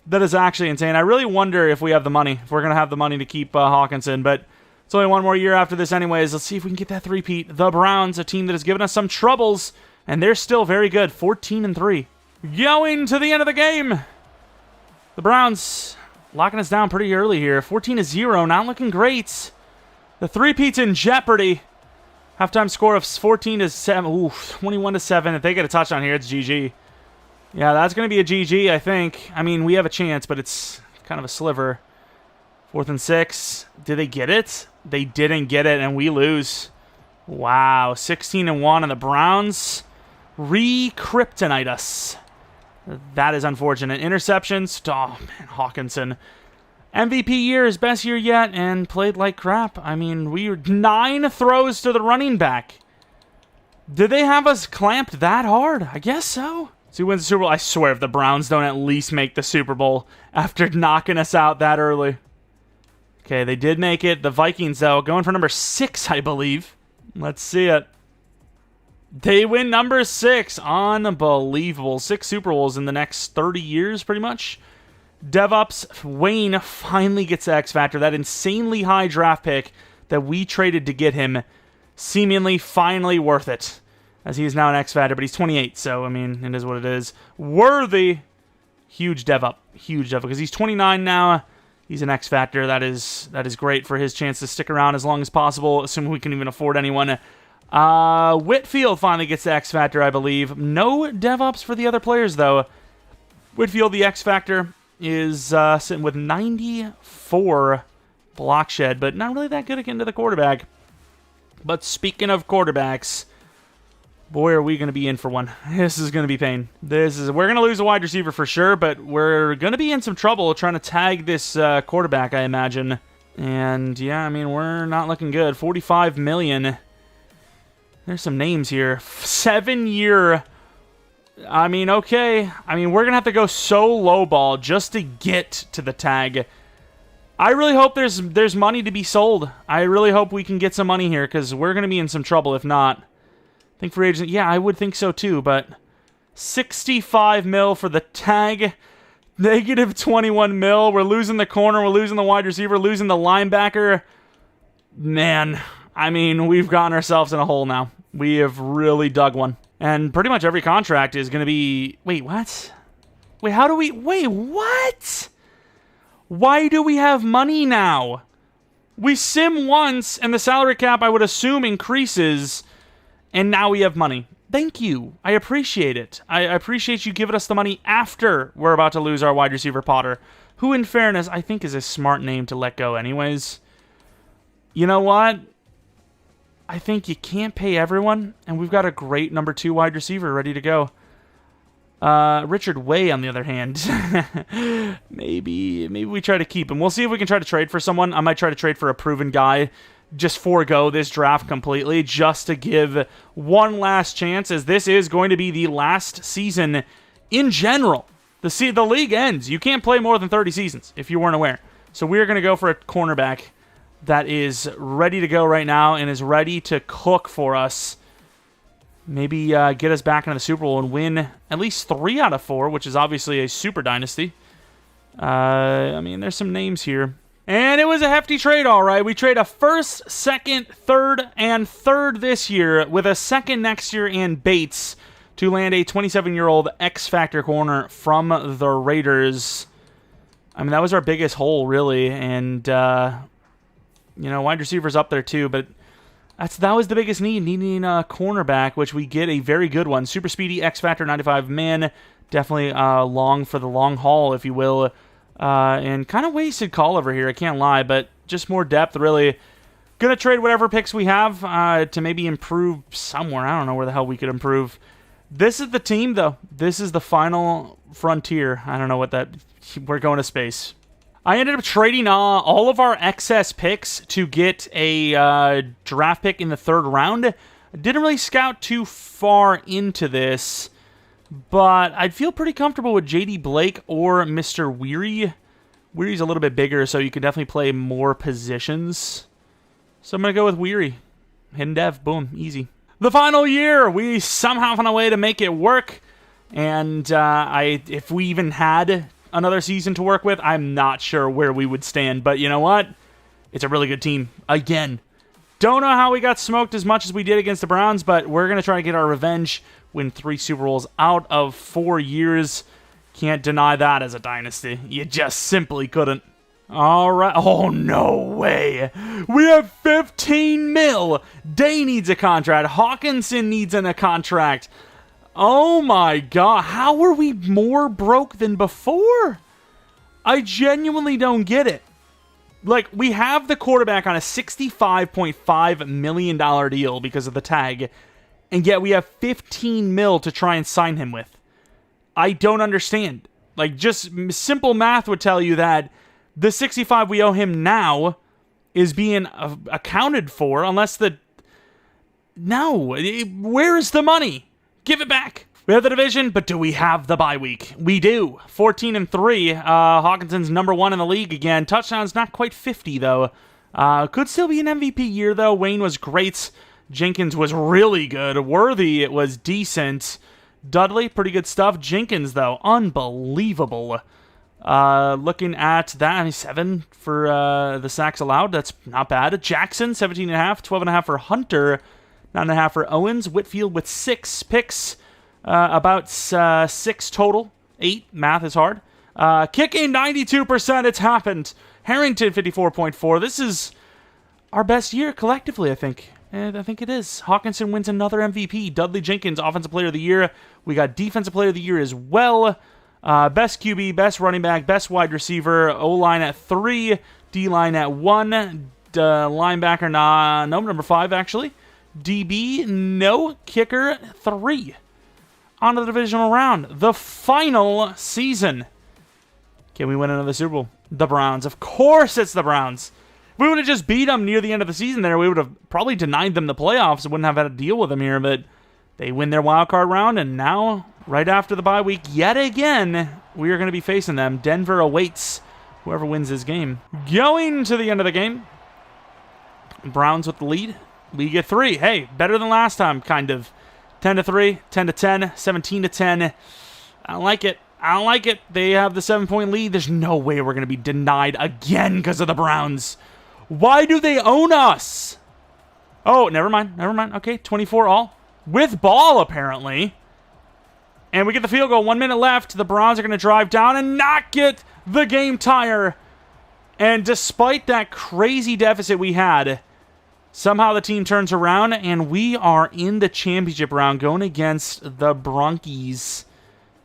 That is actually insane. I really wonder if we have the money, if we're going to have the money to keep Hawkinson, but it's only 1 more year after this anyways. Let's see if we can get that three-peat. The Browns, a team that has given us some troubles, and they're still very good, 14-3. Going to the end of the game. The Browns locking us down pretty early here. 14-0, not looking great. The three-peat's in jeopardy. Halftime score of 14-7. Ooh, 21-7. If they get a touchdown here, it's GG. Yeah, that's going to be a GG, I think. I mean, we have a chance, but it's kind of a sliver. 4th and 6. Did they get it? They didn't get it, and we lose. Wow, 16-1, and the Browns re-kryptonite us. That is unfortunate. Interceptions. Oh, man, Hawkinson. MVP year, his best year yet, and played like crap. I mean, we were 9 throws to the running back. Did they have us clamped that hard? I guess so. So he wins the Super Bowl. I swear if the Browns don't at least make the Super Bowl after knocking us out that early. Okay, they did make it. The Vikings, though, going for number 6, I believe. Let's see it. They win number 6. Unbelievable. 6 Super Bowls in the next 30 years, pretty much. DevOps, Wayne finally gets the X Factor. That insanely high draft pick that we traded to get him, seemingly finally worth it, as he is now an X Factor, but he's 28, so, I mean, it is what it is. Worthy, huge DevOp, because he's 29 now. He's an X Factor. That is great for his chance to stick around as long as possible, assuming we can even afford anyone. Whitfield finally gets the X Factor, I believe. No DevOps for the other players, though. Whitfield, the X Factor, is sitting with 94 block shed, but not really that good again to the quarterback. But speaking of quarterbacks, boy, are we going to be in for one. This is going to be pain. We're going to lose a wide receiver for sure, but we're going to be in some trouble trying to tag this quarterback, I imagine. And yeah, I mean, we're not looking good. $45 million. There's some names here. 7-year. I mean, okay. I mean, we're going to have to go so lowball just to get to the tag. I really hope there's money to be sold. I really hope we can get some money here, because we're going to be in some trouble if not. I think free agent, yeah, I would think so too, but 65 mil for the tag. Negative 21 mil. We're losing the corner. We're losing the wide receiver. Losing the linebacker. Man, I mean, we've gotten ourselves in a hole now. We have really dug one. And pretty much every contract is going to be... Wait, what? Wait, how do we... Wait, what? Why do we have money now? We sim once, and the salary cap, I would assume, increases, and now we have money. Thank you. I appreciate it. I appreciate you giving us the money after we're about to lose our wide receiver Potter, who, in fairness, I think is a smart name to let go anyways. You know what? I think you can't pay everyone, and we've got a great number 2 wide receiver ready to go. Richard Way, on the other hand, maybe we try to keep him. We'll see if we can try to trade for someone. I might try to trade for a proven guy, just forego this draft completely, just to give one last chance, as this is going to be the last season in general. The league ends. You can't play more than 30 seasons, if you weren't aware. So we're going to go for a cornerback that is ready to go right now and is ready to cook for us. Maybe get us back into the Super Bowl and win at least 3 out of 4, which is obviously a super dynasty. I mean, there's some names here. And it was a hefty trade, all right. We trade a first, second, third, and third this year with a second next year and Bates to land a 27-year-old X-Factor corner from the Raiders. I mean, that was our biggest hole, really. And, wide receivers up there, too. But that was the biggest need, needing a cornerback, which we get a very good one. Super speedy, X-Factor, 95 men. Definitely long for the long haul, if you will. And kind of wasted call over here, I can't lie, but just more depth, really. Gonna trade whatever picks we have to maybe improve somewhere. I don't know where the hell we could improve. This is the team, though. This is the final frontier. I don't know what that... We're going to space. I ended up trading all of our excess picks to get a draft pick in the 3rd round. I didn't really scout too far into this, but I'd feel pretty comfortable with J.D. Blake or Mr. Weary. Weary's a little bit bigger, so you can definitely play more positions. So I'm going to go with Weary. Hidden dev, boom, easy. The final year, we somehow found a way to make it work. And if we even had another season to work with, I'm not sure where we would stand. But you know what? It's a really good team. Again, don't know how we got smoked as much as we did against the Browns, but we're going to try to get our revenge, win 3 Super Bowls out of 4 years. Can't deny that as a dynasty. You just simply couldn't. All right. Oh, no way. We have 15 mil. Day needs a contract. Hawkinson needs a contract. Oh, my God. How are we more broke than before? I genuinely don't get it. Like, we have the quarterback on a $65.5 million deal because of the tag, and yet we have 15 mil to try and sign him with. I don't understand. Like, just simple math would tell you that the 65 we owe him now is being accounted for unless the... No, where is the money? Give it back. We have the division, but do we have the bye week? We do. 14-3. Hawkinson's number 1 in the league again. Touchdowns not quite 50, though. Could still be an MVP year, though. Wayne was great. Jenkins was really good. Worthy, it was decent. Dudley, pretty good stuff. Jenkins, though, unbelievable. Looking at that, 7 for the sacks allowed. That's not bad. Jackson, 17.5. 12.5 for Hunter. 9.5 for Owens. Whitfield with 6 picks. About 6 total. 8. Math is hard. Kicking 92%. It's happened. Harrington, 54.4. This is our best year collectively, I think. And I think it is. Hawkinson wins another MVP. Dudley Jenkins, Offensive Player of the Year. We got Defensive Player of the Year as well. Best QB, best running back, best wide receiver. O-line at 3. D-line at 1. Linebacker, no, number 5, actually. DB, no. Kicker, 3. On to the divisional round. The final season. Can we win another Super Bowl? The Browns. Of course it's the Browns. If we would have just beat them near the end of the season there, we would have probably denied them the playoffs. Wouldn't have had to deal with them here, but they win their wild card round, and now, right after the bye week, yet again, we are going to be facing them. Denver awaits whoever wins this game. Going to the end of the game. Browns with the lead. We get 3. Hey, better than last time, kind of. 10-3, 10-10, 17-10. I don't like it. I don't like it. They have the 7-point lead. There's no way we're going to be denied again because of the Browns. Why do they own us? Oh, never mind. Never mind. Okay, 24 all. With ball, apparently. And we get the field goal. 1 minute left. The Browns are going to drive down and not get the game tire. And despite that crazy deficit we had, somehow the team turns around and we are in the championship round going against the Bronchies.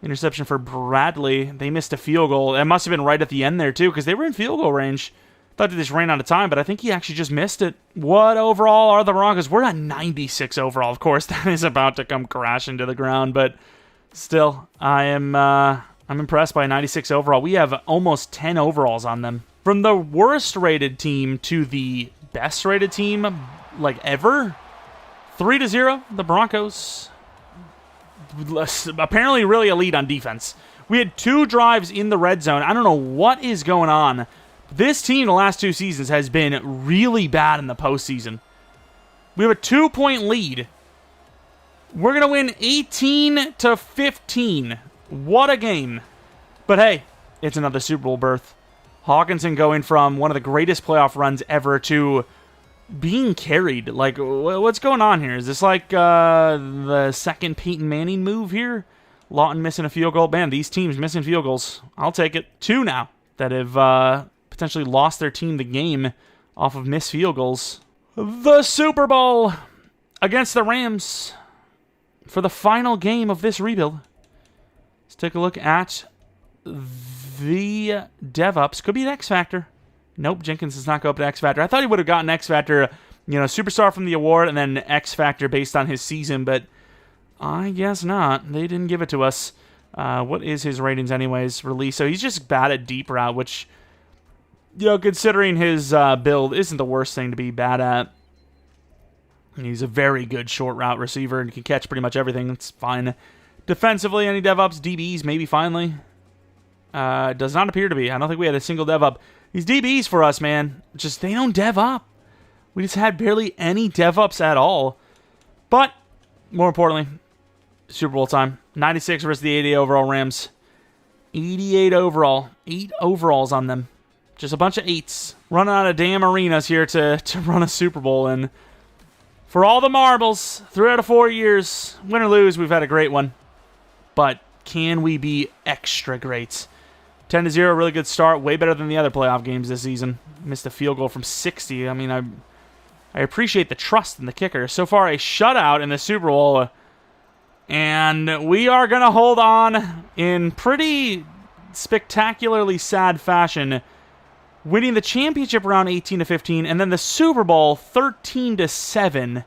Interception for Bradley. They missed a field goal. It must have been right at the end there, too, because they were in field goal range. Thought they just ran out of time, but I think he actually just missed it. What overall are the Broncos? We're at 96 overall. Of course, that is about to come crashing to the ground, but still, I'm impressed by 96 overall. We have almost 10 overalls on them. From the worst-rated team to the best-rated team, like, ever, 3-0, the Broncos. Apparently really elite on defense. We had 2 drives in the red zone. I don't know what is going on. This team the last 2 seasons has been really bad in the postseason. We have a 2-point lead. We're going to win 18-15. What a game. But hey, it's another Super Bowl berth. Hawkinson going from one of the greatest playoff runs ever to being carried. Like, what's going on here? Is this like the second Peyton Manning move here? Lawton missing a field goal. Man, these teams missing field goals. I'll take it. 2 now that have potentially lost their team the game off of missed field goals. The Super Bowl against the Rams for the final game of this rebuild. Let's take a look at the DevUps. Could be an X Factor. Nope, Jenkins does not go up to X Factor. I thought he would have gotten X Factor, Superstar from the award, and then X Factor based on his season, but I guess not. They didn't give it to us. What is his ratings anyways? Release. So he's just bad at deep route, which, you know, considering his build, isn't the worst thing to be bad at. He's a very good short route receiver and can catch pretty much everything. It's fine. Defensively, any dev ups? DBs, maybe finally. Does not appear to be. I don't think we had a single dev up. These DBs for us, man, just they don't dev up. We just had barely any dev ups at all. But, more importantly, Super Bowl time. 96 versus the 88 overall Rams. 88 overall. 8 overalls on them. Just a bunch of 8s. Running out of damn arenas here to run a Super Bowl in. For all the marbles, 3 out of 4 years, win or lose, we've had a great one. But can we be extra great? 10-0, really good start. Way better than the other playoff games this season. Missed a field goal from 60. I mean, I appreciate the trust in the kicker. So far, a shutout in the Super Bowl. And we are going to hold on in pretty spectacularly sad fashion, winning the championship round 18-15, and then the Super Bowl 13-7.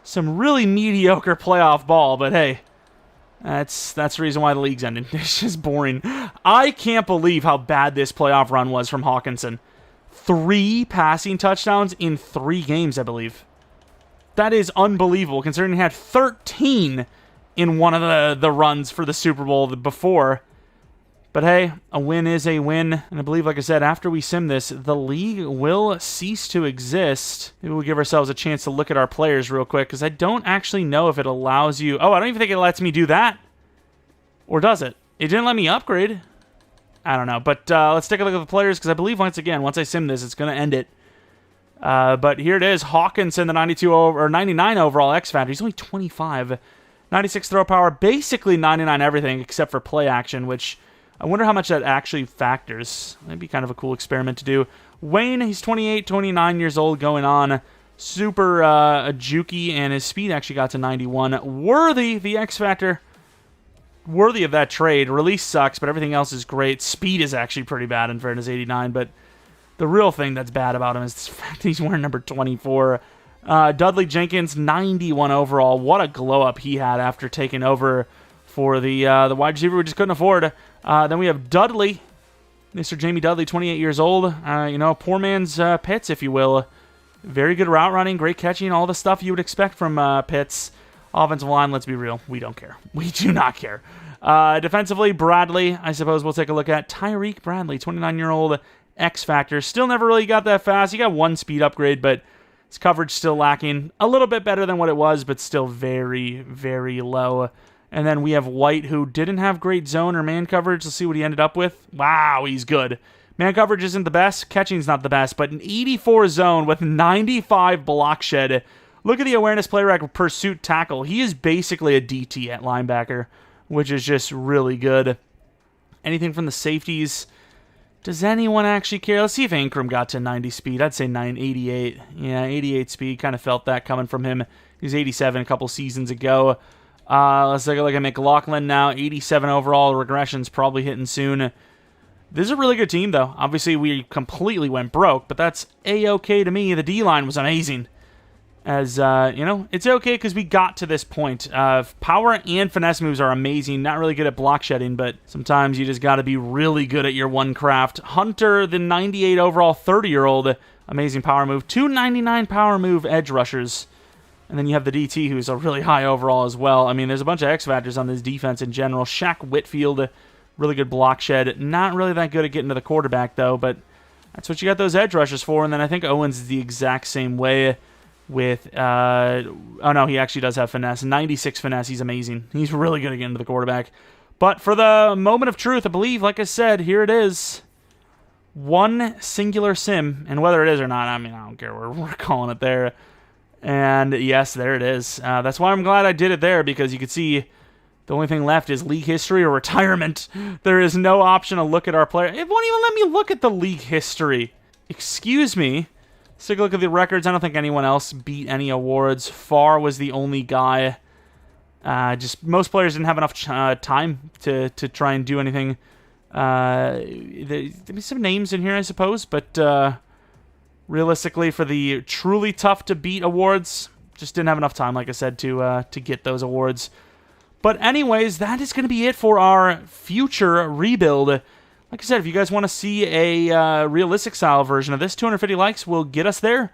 Some really mediocre playoff ball, but hey, that's the reason why the league's ended. It's just boring. I can't believe how bad this playoff run was from Hawkinson. 3 passing touchdowns in 3 games, I believe. That is unbelievable, considering he had 13 in one of the runs for the Super Bowl before. But hey, a win is a win. And I believe, like I said, after we sim this, the league will cease to exist. Maybe we'll give ourselves a chance to look at our players real quick, because I don't actually know if it allows you... Oh, I don't even think it lets me do that. Or does it? It didn't let me upgrade. I don't know. But let's take a look at the players, because I believe, once I sim this, it's going to end it. But here it is. Hawkinson, the 99 overall X Factor. He's only 25. 96 throw power. Basically 99 everything, except for play action, which... I wonder how much that actually factors. That'd be kind of a cool experiment to do. Wayne, he's 28, 29 years old, going on. Super jukey, and his speed actually got to 91. Worthy, the X Factor. Worthy of that trade. Release sucks, but everything else is great. Speed is actually pretty bad in fairness, 89. But the real thing that's bad about him is the fact that he's wearing number 24. Dudley Jenkins, 91 overall. What a glow-up he had after taking over for the wide receiver we just couldn't afford. Then we have Dudley, Mr. Jamie Dudley, 28 years old. Poor man's Pitts, if you will. Very good route running, great catching, all the stuff you would expect from Pitts. Offensive line, let's be real, we don't care. We do not care. Defensively, Bradley, I suppose we'll take a look at. Tyreek Bradley, 29-year-old X Factor. Still never really got that fast. He got 1 speed upgrade, but his coverage still lacking. A little bit better than what it was, but still very, very low. And then we have White, who didn't have great zone or man coverage. Let's see what he ended up with. Wow, he's good. Man coverage isn't the best. Catching's not the best. But an 84 zone with 95 block shed. Look at the awareness play rec pursuit tackle. He is basically a DT at linebacker, which is just really good. Anything from the safeties? Does anyone actually care? Let's see if Ankrum got to 90 speed. I'd say 88. Yeah, 88 speed. Kind of felt that coming from him. He was 87 a couple seasons ago. Let's take a look at McLaughlin now. 87 overall. Regression's probably hitting soon. This is a really good team, though. Obviously, we completely went broke, but that's A-okay to me. The D-line was amazing. As, it's okay because we got to this point. Power and finesse moves are amazing. Not really good at block shedding, but sometimes you just got to be really good at your one craft. Hunter, the 98 overall 30-year-old, amazing power move. 299 power move edge rushers. And then you have the DT, who's a really high overall as well. I mean, there's a bunch of X Factors on this defense in general. Shaq Whitfield, really good block shed. Not really that good at getting to the quarterback, though, but that's what you got those edge rushers for. And then I think Owens is the exact same way with... oh, no, he actually does have finesse. 96 finesse. He's amazing. He's really good at getting to the quarterback. But for the moment of truth, I believe, like I said, here it is. One singular sim. And whether it is or not, I mean, I don't care. We're calling it there. And yes, there it is. That's why I'm glad I did it there, because you could see the only thing left is league history or retirement. There is no option to look at our player. It won't even let me look at the league history. Excuse me. Let's take a look at the records. I don't think anyone else beat any awards. Farr was the only guy. Just most players didn't have enough time to try and do anything. There's some names in here, I suppose, but... realistically, for the truly tough to beat awards, just didn't have enough time, like I said, to get those awards. But anyways, that is going to be it for our future rebuild. Like I said, if you guys want to see a realistic style version of this, 250 likes will get us there.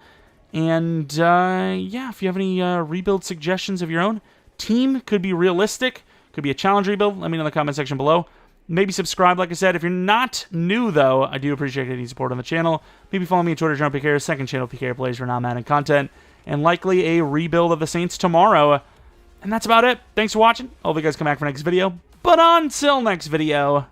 And yeah, if you have any rebuild suggestions of your own, team could be realistic, could be a challenge rebuild, let me know in the comment section below. Maybe subscribe, like I said. If you're not new, though, I do appreciate any support on the channel. Maybe follow me on Twitter, Jeromepkr, second channel, PK Plays for non-Madden content, and likely a rebuild of the Saints tomorrow. And that's about it. Thanks for watching. Hope you guys come back for next video. But until next video,